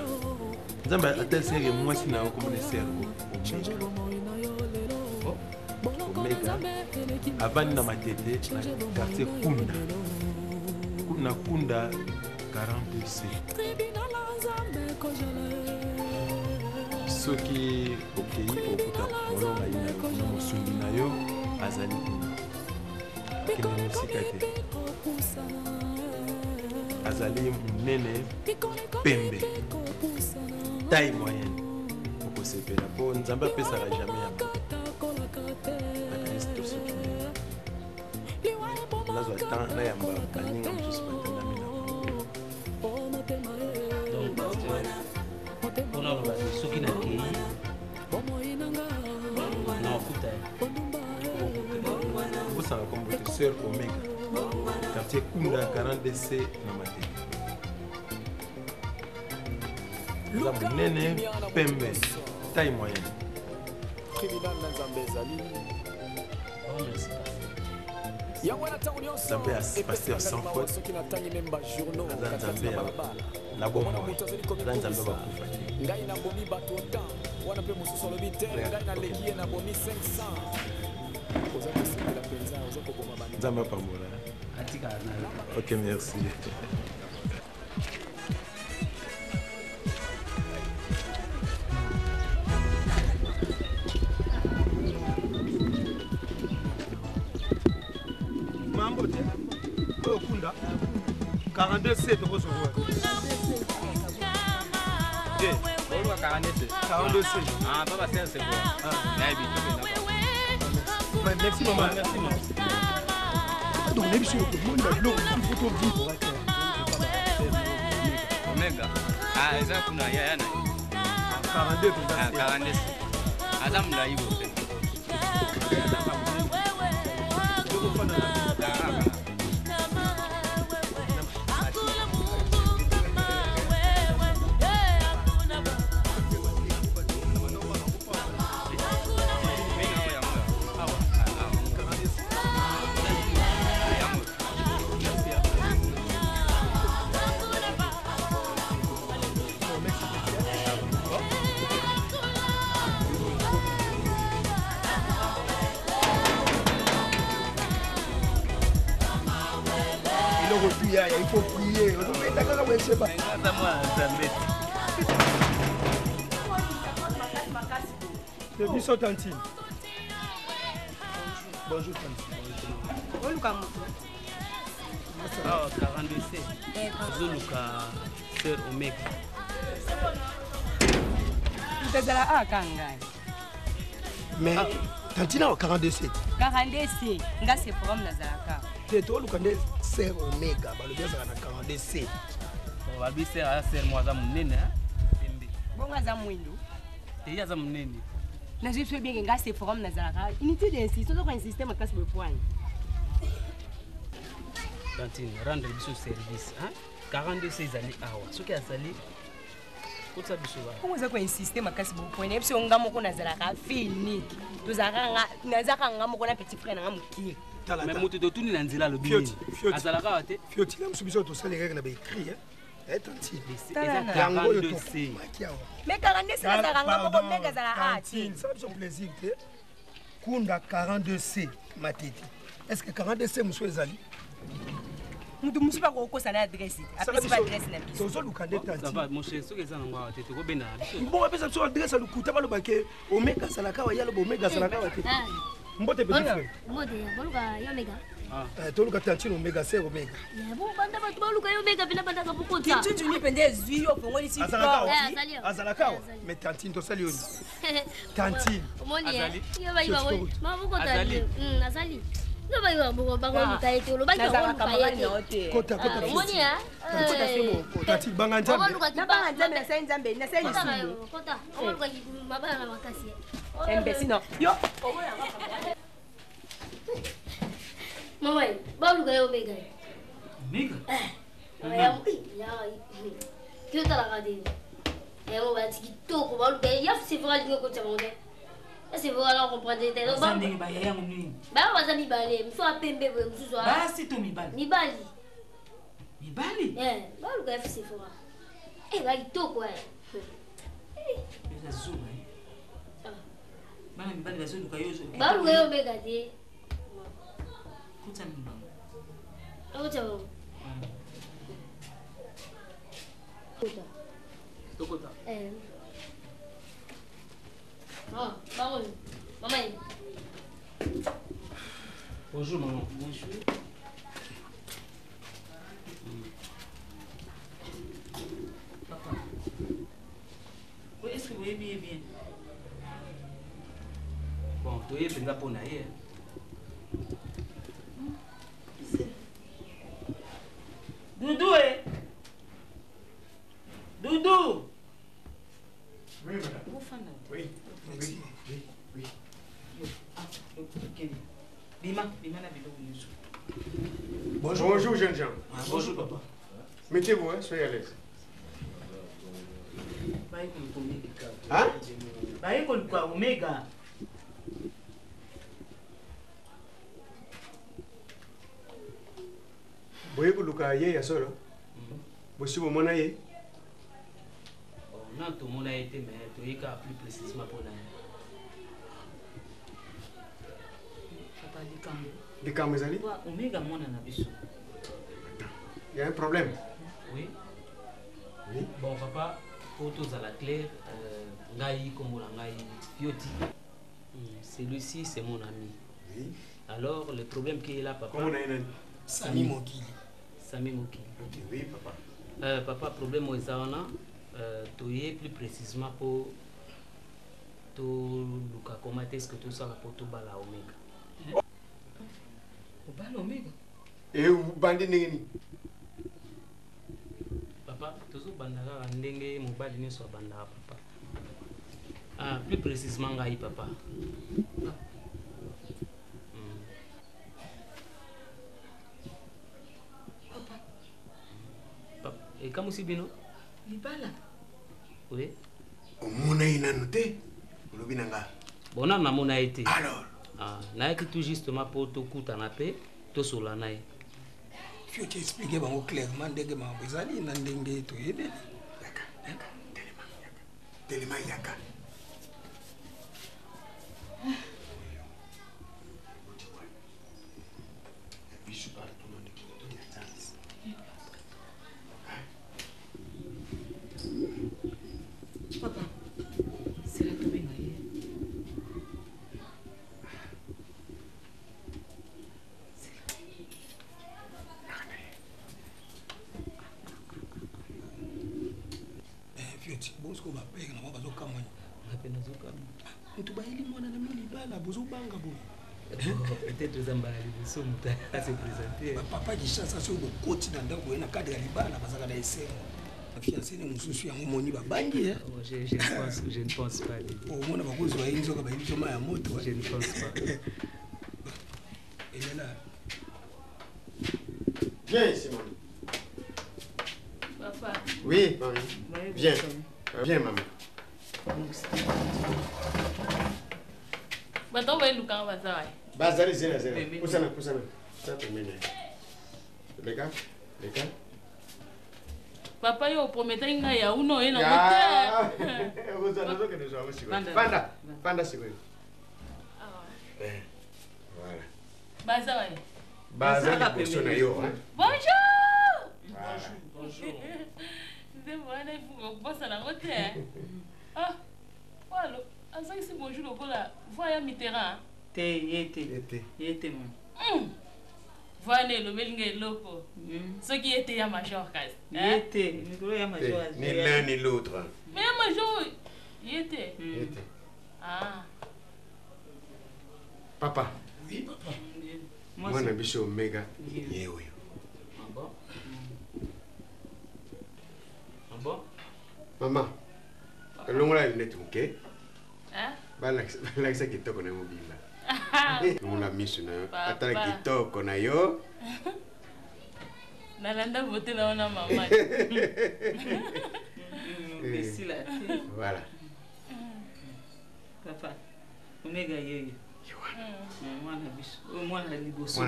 Nzambe atalisi ngai mwasi na yo komona sergo Omega avandi na matete na quartier Kunda na Kunda 40C. Soki okei okuta molonga ina na mosungi na yo azali kende mosika te azali munene pembe taille moyenne kosepela mpo nzambe apesaka jamais yango bakristo soki nazwa temps nayamba baninga mosusu batandami na mpona oloba soki nakei nawafuta osanga kombo te sœur omega quartier kunda 42c na mateka eza monene pembe taille moyenne nzambe ya paster sans faute aza nzambe na bomoi aza nzambe bakufa ngai nabomi bato ta wana mpe mosusu alobi te ngai naleki ye nabomi 500 oza kosepela mpenza oza koboma bana nzambe apambola ok merci mambo te oyo kunda 42c tokozongwa 42c. Ah, papa, c'est bon. Merci maman. Merci maman. Donc même si on demande à l'eau, il faut vivre. Omega. Ah, ça kuna ya na. 42 ah 42. Adam la ibo. Il faut prier. C'est Bissot Tantine. Bonjour Tantine. Bonjour. Ah, 42C. Zuluka, Sœur Omega. Mais Tantine a 42C. 42C. Nga c'est programme Nazaraka. C'est toi le Sœur Omega, le bien ça na 42C. Babi Sœur Sœur moi za munene hein. Bonga za mwindo. Teya za munene. Na je suis bien nga c'est programme Nazaraka. Inutile d'insister, on doit insister ma classe de point. Tantine, rendre biso service hein. 42C zali awa. Soki azali kotsa biso ba. Comment ça ko insister ma classe de point? Ebi so nga moko Nazaraka fini. Tozaka nazaka nga moko na petit frère nga mukie. Mais moto de tout ni na nzela lo bini. Azalaka wa te. Fioti la msubiso to salere na ba écrit hein. Tantine. Yango yo to. Mais 42C nazaka nga moko mega zala Tantine, ça me fait plaisir te. Kunda 42C matiti. Est-ce que 42C muso ezali? Mutu musu ba ko sana adresse. Après c'est pas adresse na biso. Tozo lukande Tantine. Ça va mon cher, soki ezana ngwa te ko bena. Bon apesa biso adresse lukuta ba lobake Omega salaka wa yalo Omega salaka wa te. Mbote petit frère. Mbote boluka Omega. Ah, toluka Tantine Omega c'est Omega. Yabo banda batu boluka Omega pina banda ka pokota. Kintu ni pende zwi yo fongo ni Azalaka wa. Azalaka wa. Mais Tantine to sali yoni. Tantine. Omoni ya. Yo ba iba woni. Ma pokota. Azali. No ba iba boko ba ko mutaite lo ba ko mutaite. Kota kota. Omoni ya. Kota semo. Tantine banga nzambe. Na banga nzambe na sai nzambe na sai lisu. Kota. Omoluka mabala na makasi. Embesi no. Yo. Mama, baru gaya Omega. Omega? Kyo talaga din. Mo ba tiki to ko baru gaya ya se fera lingo ko tsamonde. Ya se fera la comprendre te. Ba ndenge ba ya yangu nini? Ba ba za mibale, mso apembe bo mso so. Ba si to mibale. Mibali. Mibali? Baru gaya se fera. Ba kitoko Eza zuma. Bana mibali bazo luka yozo. Baru gaya Omega de. Kuta mibali. Kuta bo. Kuta. Tokota. Ah, bangun. Maman. Bonjour maman. Bonjour. Papa. Oui, est-ce que vous voyez bien? toyebenga mpona ye. Doudou, Doudou. Oui, madame. Oui. Bonjour, jeunes gens. Bonjour, papa. Mettez-vous, hein, soyez à l'aise. Hein? Omega. Boye kuluka ye ya solo. Bosi bo mona ye. Non, tout le monde a été, mais tu es plus précisément pour la. Papa, Des camps, mes amis? Omega, mon anabiso. Il y a un problème. Oui. Oui. Bon, papa, pour tous à la claire, Ngaï, comme on l'a Fioti. Celui-ci, c'est mon ami. Oui. Alors, le problème qui est là, papa. Comment on a un ami? Sami Mokili. Sami Mokili. Ok, oui, papa. Papa, problème au Zawana, tu es plus précisément pour tout Luka, comment est-ce que tout ça va pour tout bala Omega? Au bala Omega? Et où bandit n'est Papa, toujours bandara ndenge mobile ne soit bandara papa. Ah, plus précisément ngai papa. Papa. Et comme si bino? Libala. Oui. Omona inanote. Lobinanga. Bon, on a mon été. Alors. Ah, na tout justement pour tout coup en paix, tout sur la naïe. Faut t'expliquer clairement dès que ma bezali nandenge to yebe. Yaka. Telema yaka. Papa, c'est la tombée noyée. Fioti, bosko ba pega na bazo kamanya. Ngapena zo kamanya. Ntuba ili mwana na mimi bala bozo banga bo. Peut-être zamba liboso muta à se présenter. Papa gishasa so bokoti na ndako na cadre ya libala bazaka na essai. Fiancé ne mususu ya moni ba bangi. Je ne pense pas. Au mona bakozo ba inzo ka ba inzo ma ya moto. Je ne pense pas. Elle est là. Viens ici, maman. Papa. Oui, maman. Viens. Viens, maman. Bato wa luka bazai. Bazali zena. Kusana. Ça te mène. Les gars. Papa yo promettait nga ya uno ena mote. Vous allez que nous avons signé. Panda signé. Voilà. Bazai. Bazali persona yo, hein. Bonjour. Bonjour. C'est moi là pour bosser na mote. Ah. Voilà. Asa ici bonjour lokola. Voya Mitterrand. Yete mon. Voilà le melinge loko. Ce qui était ya major kas. Yete, Nicolas ya major. Ni l'un ni l'autre. Mais ya major yete. Ah. Papa. Oui, papa. Moi na biso Omega yewe. Bon. Bon. Maman. Longola net okay? Hein? Bala kitoko na mobimba. Nuna misu na atala kitoko na yo. Nalanda voter na ona mama. Voilà. Papa. Omega yewe. Mwana liboso.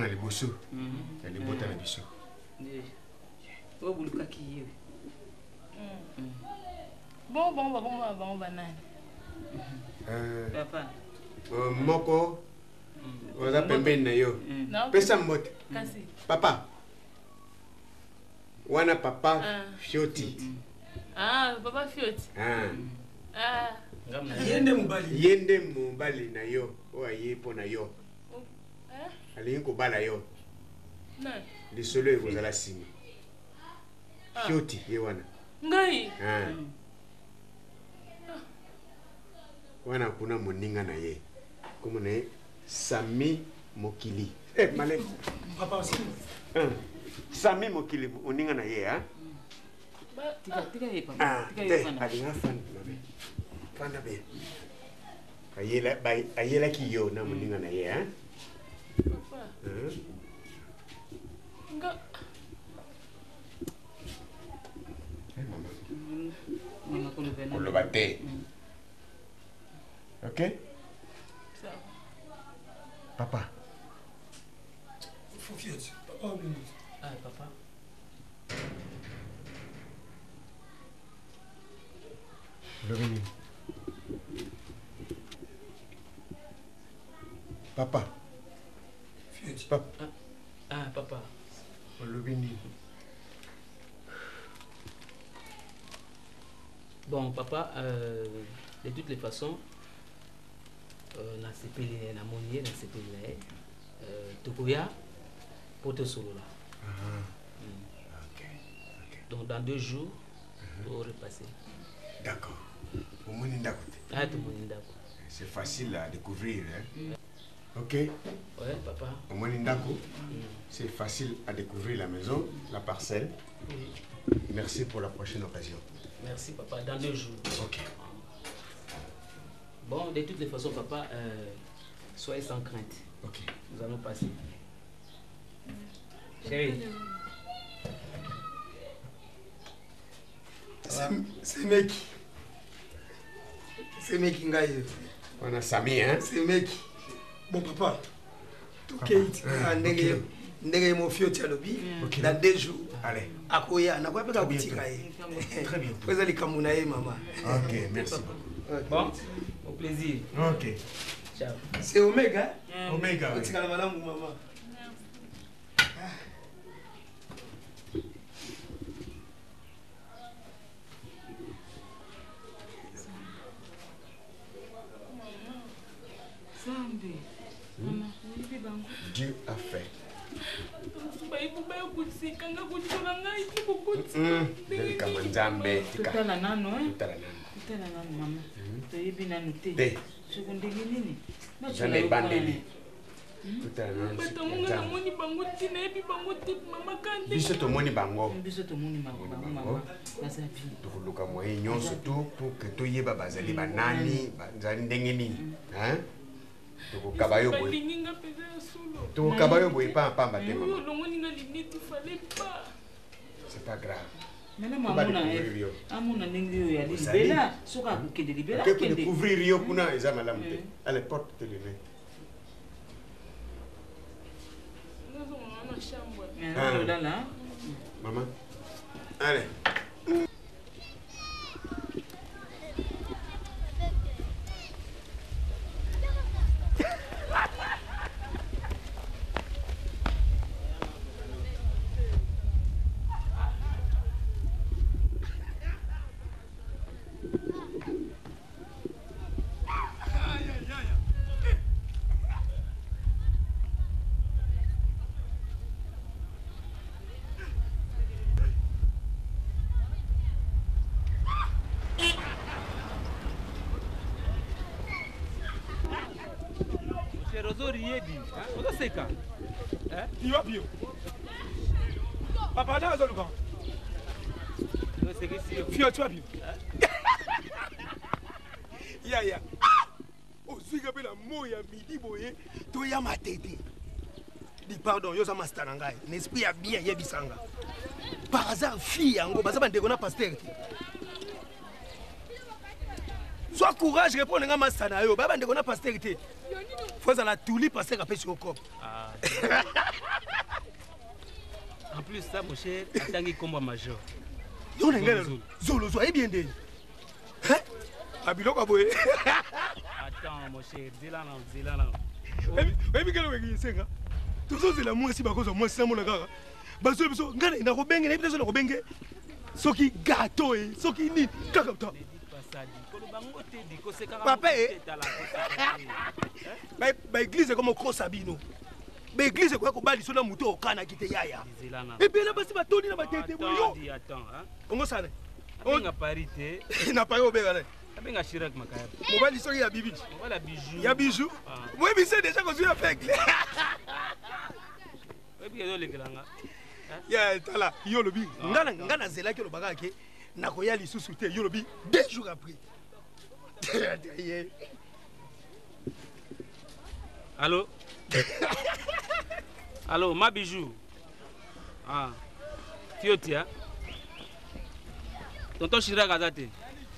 Ya libota na biso. O buluka kiyewe. Bon banane. Papa. Moko. Oza pembeni na yo. Pesa mbote. Kasi. Papa. Wana papa Fioti. Ah, papa Fioti. Ah. Yende mobali na yo. Oa yepo na yo. Alingi kobala yo. Non. Lisolo ekozala sima. Fioti ye wana. Ngai. Wana kuna moninga na ye. Comme ne Sami Mokili. Eh, Malé. Papa aussi. Sami Mokili, on y en a hier, hein? Ah, alinga fan mabe. Fan mabe. Ayela kiyo na muninga na ye, hein? Papa. Nga. Le bate. Ok? Papa. Il faut fier. Papa. Ah, papa. Le venu. Papa. Papa. Ah, papa. Le venu. Bon, papa, de toutes les façons, na CPL, na monier, na CPL, Tokoya, pour te solo là. Donc, dans 2 jours, pour repasser. D'accord. Au moins, c'est facile à découvrir. Hein? Ok? Ouais, papa. Au moins, c'est facile à découvrir la maison, la parcelle. Oui. Merci pour la prochaine occasion. Merci, papa. Dans 2 jours. Ok. Bon, de toutes les façons, papa, soyez sans crainte. Ok. Nous allons passer. Chérie. C'est mec. C'est mec qui ngaye. On a Sami, hein? C'est mec. Bon papa. Tout kate. Ndege mo fio tialobi. Dans 2 jours. Allez. Akoya na kwa peka kutika ye. Très bien. Poza likamuna ye mama. Ok, merci. Bon, au plaisir. Ok. Ciao. C'est Omega. Omega. Kutika na malamu mama. Dieu a fait. Tutala nano, hein? Tutala nano, maman. Toyebi nano te. Sekondenge nini? J'en ai bandé. Tutala nano. Biso to moni bango. Biso to moni bango, maman. Baza bi. Tukuluka moye nyonso tu pour que toyeba bazali banani, bazali ndenge nini, hein? Tukukabayo boy. Tukukabayo boy pa pamba te maman. C'est pas grave. Maintenant amona ndenge yo ya libela, soka kende libela kende. Que découvrir yo kuna eza malamu te. Allez, porte te lever. Maman. Allez. Seka. Tu vas bien. Papa, là, on va Fio, tu vas bien. Ya. Oh, si tu as la moya midi boye, tu y a ma tête. Dis pardon, yo ça m'a stanangai. L'esprit a bien yebisanga. Par hasard, fille, ango, basa bande gona pasteur. Sois courage, répondre à ma stana yo, baba bande gona pasteur. Faut ça la touli passer à pêcher au corps. En plus ça mon cher, attendez combat major. Yo n'engage Zolo soyez bien dé. Hein? Abilo kwa boye. Attends mon cher, zela na. Ebi kelo wegi senga. Toujours c'est la moi si bakozo moi c'est mon gars. Baso biso ngana ina ko benge na biso na ko benge. Soki gâteau e, soki ni kaka to. Papa ba église comme Krosabino. Ba église quoi ko bali sona muto okana kite yaya. Et bien là basi ba toni na ba tete boyo. Attends hein. Ongo sana. On a parité. Na pa yo bega. abenga Chirac makaya mobali soki ya bibi voilà bijou ya bijou moi bise déjà ko zuya pekle oyebi kezo lekelanga ya tala yo lobi ngana zelaki lobaka ke nakoya lisusu te yo lobi 2 jours après allô allô ma bijou Fiotia tonton Chirac azate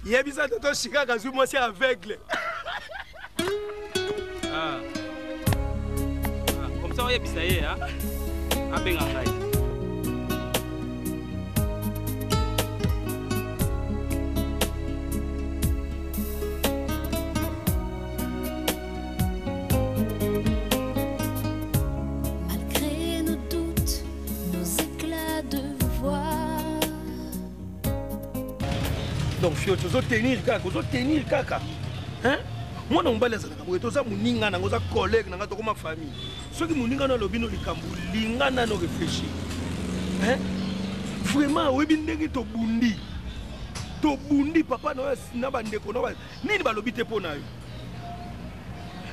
yebisa tonton Chirac azwi mwasi aveugle comme ça oyebisa ye abenga ngai donc fio tozotenir kaka hein mwana mobali azalaka boye toza moninga nango oza collègue nanga tokoma famille soki moninga na alobi no likambo linga nano réfléchir hein vraiment oyebi ndenge tobundi papa na bandeko nini balobi te mpo na yo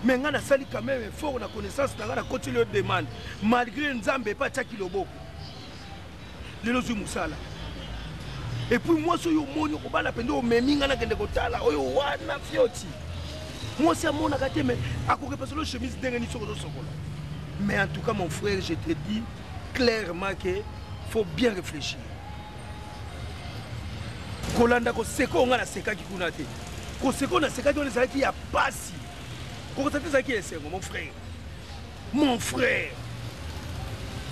mais nga nasali quand même effort na connaissance nanga na kotili yo demande malgré nzambe epa atiaki loboko lelo zwi mosala et puis moi so yo moni kobala pende o meminga na kende kotala oyo wana fioti moi c'est mon akate mais akoke parce que chemise ndenge ni soko sokola mais en tout cas mon frère je te dis clairement que faut bien réfléchir kolanda ko seko nga na sekaki kuna te ko seko na sekaki on ezalaki ya pasi ko tata zaki esengo mon frère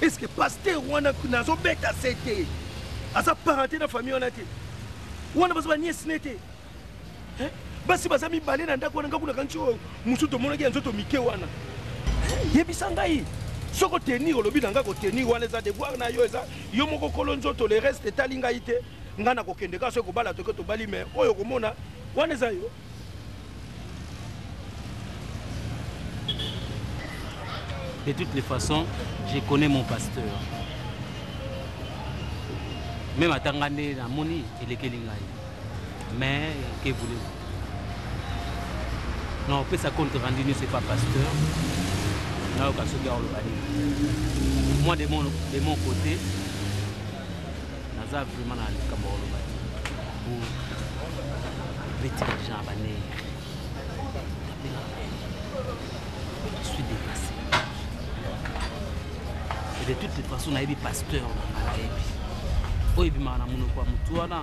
est-ce que pasteur wana kuna zo beta c'était aza parenté na famille wana te wana baza baniesi ne te basi baza mibale na ndako wana nga kuna kanti oyo mosusu tomonaki ya nzoto mike wana yebisa ngai soki otenir olobi na ngai kotenir wana eza devoir na yo eza yo moko kolo nzoto le reste etali ngai te ngai na kokende kaka soki kobala toke tobali me oyo komona wana eza yo de toutes les façons je connais mon pasteur. Même à Tangane, la moni, il est quelqu'un. Mais, que voulez-vous? Non, peut ça compte rendu, c'est pas pasteur. Non, parce que moi, de mon côté, Naza vraiment dans le Cameroun pour retirer les gens à Bané. Je suis dépassé. Et de toutes les façons, on a eu des pasteurs dans la vie. Oyebima na monoko mutu wana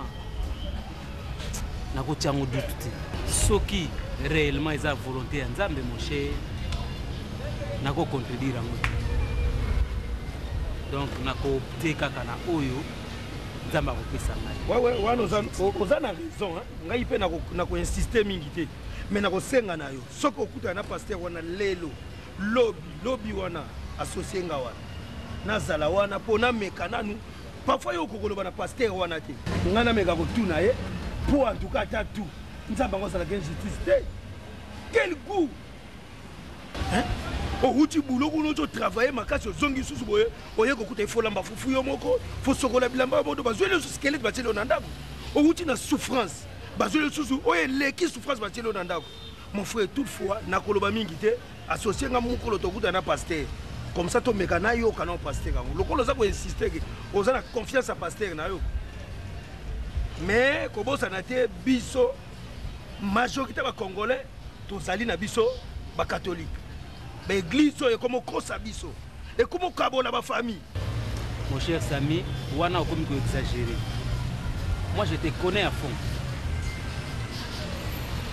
nakotia ngo dutu te soki réellement eza volonté ya nzambe mon cher nako contredire yango donc nako te kaka na oyo nzambe akopesa ngai wana oza na raison ngai mpe nako insister mingi te mais nakosenga na yo soki okutana na pasteur wana lelo lobi wana associé nga wana nazala wana mpo nameka nanu parfois yo kokoloba na pasteur wana te ngana meka kotuna ye pour en tout cas ata tout nzambe ngo sala gen justice te quel goût hein outi boulot ko no travailler makasi ozongi susu boye oye kokuta ifolamba fufu yo moko fo sokola bilamba bodo bazwele susu skelette batelo na ndako outi na souffrance bazwele susu oye leki souffrance batelo na ndako mon frère toutefois nakoloba mingi te associé nga mukolo tokuta na pasteur comme ça, tu me connais, tu es pasteur. Le col, on a insisté que on a confiance à pasteur. Mais, comme ça a été biso, majorité des Congolais, tous allés na biso, ba catholique. L'église est comme crossa biso. Et comme cabo la famille. Mon cher Sami, wana comme exagéré. Moi, je te connais à fond.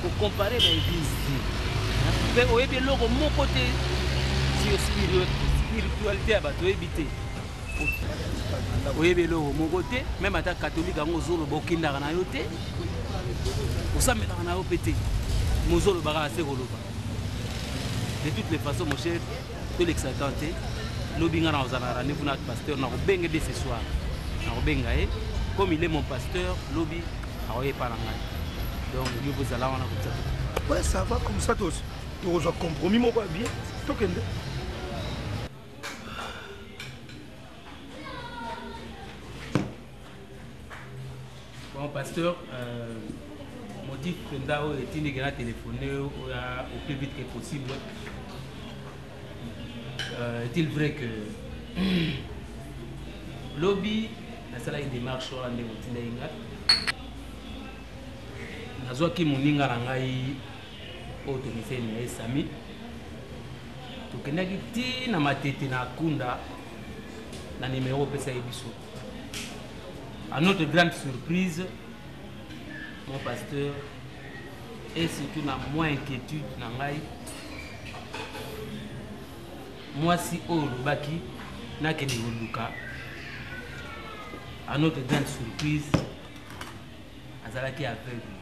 Pour comparer l'église, mais au bien l'autre mon côté, spiritualité à bateau éviter. Oui, mais mon côté, même à ta catholique, on a un bokin à la yoté. On s'en met dans la pété. Mozo le barra assez gros. De toutes les façons, mon cher, tout l'exaltanté, nous bien dans un rendez-vous notre pasteur, nous avons bien aidé ce soir. Nous avons bien aidé. Comme il est mon pasteur, lobby, a oué par donc, nous vous allons en ouais, ça va comme ça, tous. Tu as compromis, mon bien. Tu bon, pasteur, motif ndao etindi kena téléphoner au plus vite que possible. Est-il vrai que lobby na sala une démarche wana nde motinda inga nazwaki moninga na ngai oyo tomiseni na ye Sami tokendaki ti na matete na Kunda na numéro opesa ye biso. À notre grande surprise, mon pasteur et surtout na moins inquiétude na ngai moi si oyo lobaki nakende koluka. À notre grande surprise azalaki aveugle.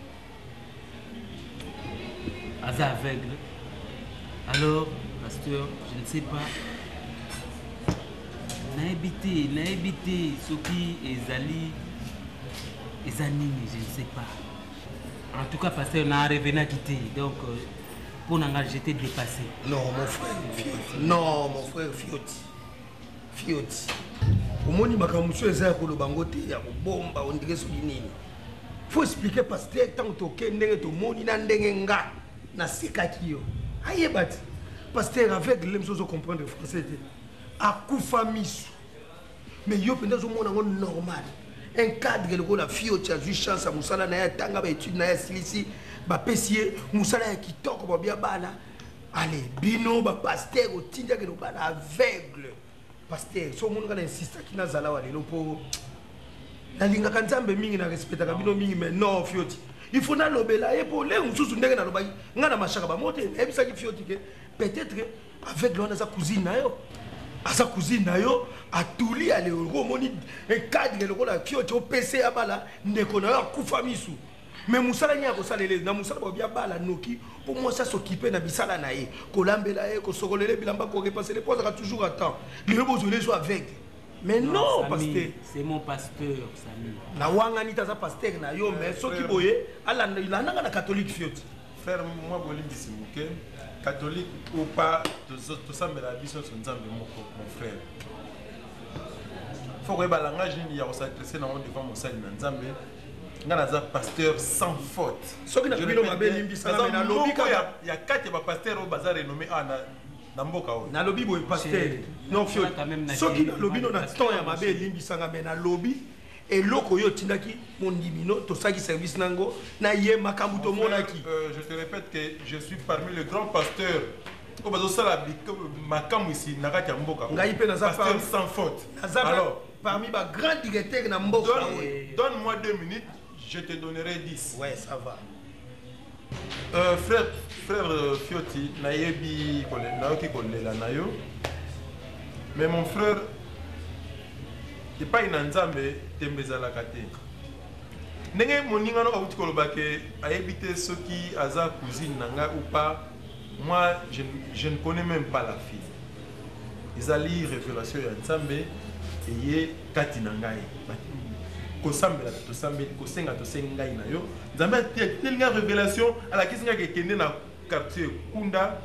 Aza aveugle. Alors pasteur, je ne sais pas, nayebi te soki ezali nini, je ne sais pas. En tout cas pasteur na revenaki te, donc pour nanga j'étais dépassé. Non mon frère Fioti. Non mon frère Fioti. Omoni makamuso eza ya koloba ngo te ya kobomba ondike soki nini. Faut expliquer pasteur tant toke ndenge tomoni na ndenge nga na sekaki yo. Ayebati. Pasteur avec les choses comprendre français akufa misu. Mais yo penda zo mona ngo normal. Un cadre le la Fioti a eu chance à musala na ya tanga ba étude na ya silisi ba pesier musala ya kitoko ba bia bala. Allez, bino ba pasteur otinja ke lo bala aveugle. Pasteur so mona kana insista kina zala wa lelo po la linga kanzambe mingi na respecta ka bino mingi mais non Fioti. Il faut na lobela e po le mususu ndenge na loba ngana mashaka ba mote e bisa ki Fioti ke peut-être avec l'on a sa cousine na yo. À sa cousine na yo atuli ale romoni un cadre le la Fioti au PC abala ndeko na yo kufa misu. Mais musala nya ko salele na musala ba bia bala noki pour moi ça s'occuper na bisala na ye ko lambela ye ko sokolele bilamba ko repasser les points toujours à temps. Il veut besoin soit avec. Mais non, pasteur. C'est mon pasteur, Sami. Na wanga ni taza pasteur na yo mais soki boye ala il na catholique Fioti. Frère moi bolimbi simuke catholique ou pas to sambela biso son nzambe moko mon frère. Faut que ba langage ni ya consacrer na on devant mon sali na nzambe. Ngana za pasteur sans faute. Soki na bino mabe limbi sana na lobby ka ya kati ba pasteur o bazar renommé ana na mboka o. Na lobby boy pasteur. Non Fioti. Soki na lobby no na temps ya mabe limbi sanga me na lobby et loko yo tindaki mon dimino to saki service nango na ye makambu to monaki. Je te répète que je suis parmi les grands pasteurs. Ko bazo sala makamu ici na kati ya mboka. Ngai pe na za pasteur sans faute. Alors parmi ba grand directeur na mboka. Donne-moi 2 minutes, je te donnerai 10. Ouais, ça va. Frère Fioti, nayebi nayoki kolela na yo. Mais mon frère, c'est pas une nzambe tembezalaka te. Ndenge moninga no auti koloba ke ayebite soki aza cousine nanga ou pas, moi je ne connais même pas la fille. Ezali révélation ya nzambe eye kati na ngai. Kosambela to sambeli kosenga to sengai na yo. Nzambe telinga révélation ala kisinga ke kende na quartier Kunda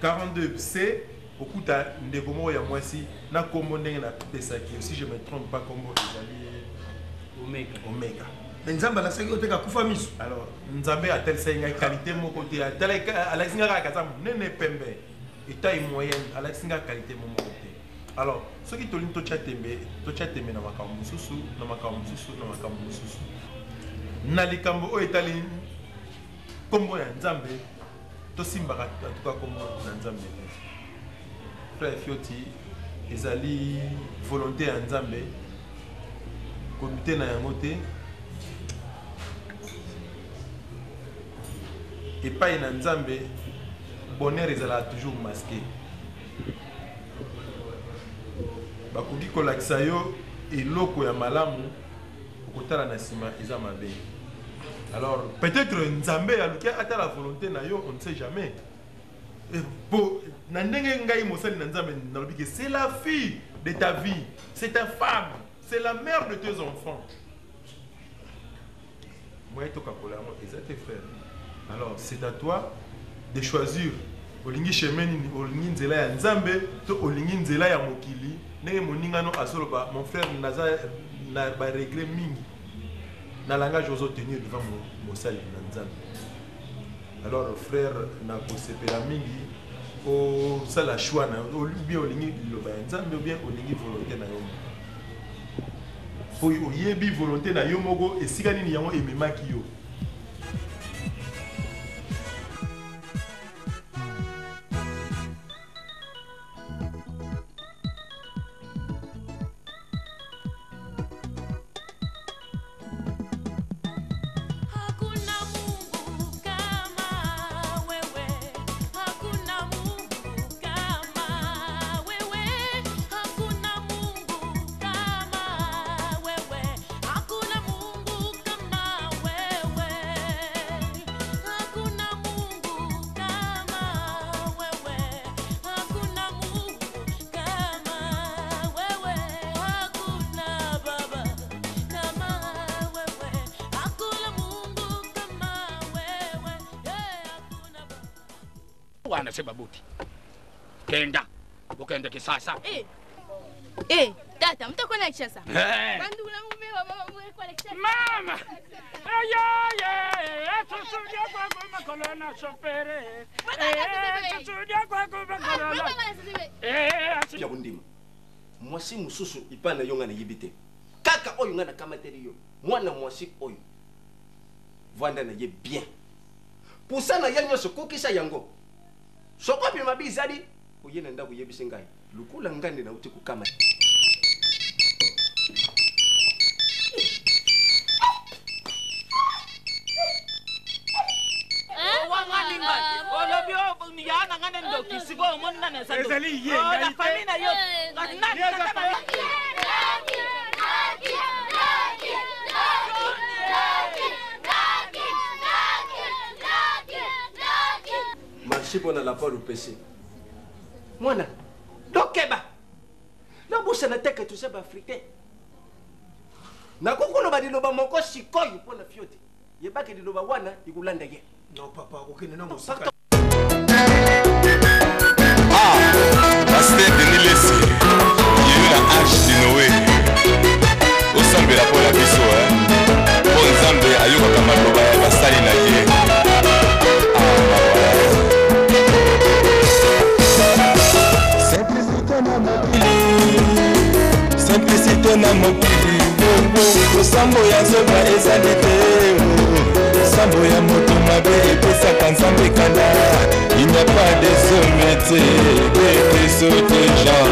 42C okuta ndeko moko ya mwasi na kombo ndenge na pesaki. Si je me trompe pas kombo ezali Omega. Nzambe la sengi oteka kufa misu. Alors Nzambe a tel senga qualité moko te tel ala kisinga ka kaza nene pembe et taille moyenne ala kisinga qualité moko te. Alors, ce qui te dit to chatembe na makambo mususu na makambo mususu na likambo o etali kombo ya nzambe to simbaka en tout cas kombo na nzambe. Frère Fioti ezali volonté ya nzambe komité na yango te epai na nzambe bonheur ezala toujours masqué. Bakoki kolakisa yo eloko ya malamu okotala na sima eza mabe. Alors peut-être nzambe aluki ata la volonté na yo, on ne sait jamais. Pour na ndenge ngai mosali na nzambe nalobi que c'est la fille de ta vie, c'est ta femme, c'est la mère de tes enfants. Moi to kakola mo eza tes frères. Alors c'est à toi de choisir olingi chemin nini, olingi nzela ya nzambe to olingi nzela ya mokili. Nenge moningano asoloba mon frère naza na ba regret mingi na langage ozo tenir devant mosali na nzambe. Alors frère na kosepela mingi o sala choix na o bien olingi loba nzambe ou bien olingi volonté na yo. Po oyebi volonté na yo moko esika nini yango ememaki yo. Wana sema buti. Kenda. Ukenda kisasa. Tata, mtakuwa na kisasa. Bandu na mume wa mama mwe kwa kisasa. Mama. Tusudia kwa kuma kolona sopere. Tusudia kwa kuma kolona. Ya bundima. Mwasi mususu ipana yonga na yibite. Kaka oyo nga na kamateri yo. Mwana mwasi oyo. Vanda na ye bien. Pusana yanyo sokokisa yango. Soko pi mabizali uyena ndaku yebise ngai lukula ngande na uti kukama wangalinga olobyo ni yana ngane ndoki sibo monna na sando ezali ye ngai famina yo marché pour la part au PC. Mwana, dokeba. La bouche na teke tout ça ba africain. Na kokolo ba diloba moko sikoyo pour la fiote. Yeba ke diloba wana ikulanda ye. Non papa, okene na mosaka. Pasteur Denis Lessi, il y a eu la hache de Noé. Au sambe la pour la biso, pour Nzambe ayoka kama loba ya basali na ye. Simplicité na mokili kosambo ya zoba ezali te sambo ya moto mabe epesaka nzambe kanda il n'y a pas de sommete ete sote jean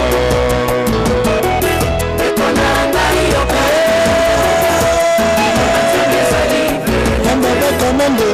yambaka kamando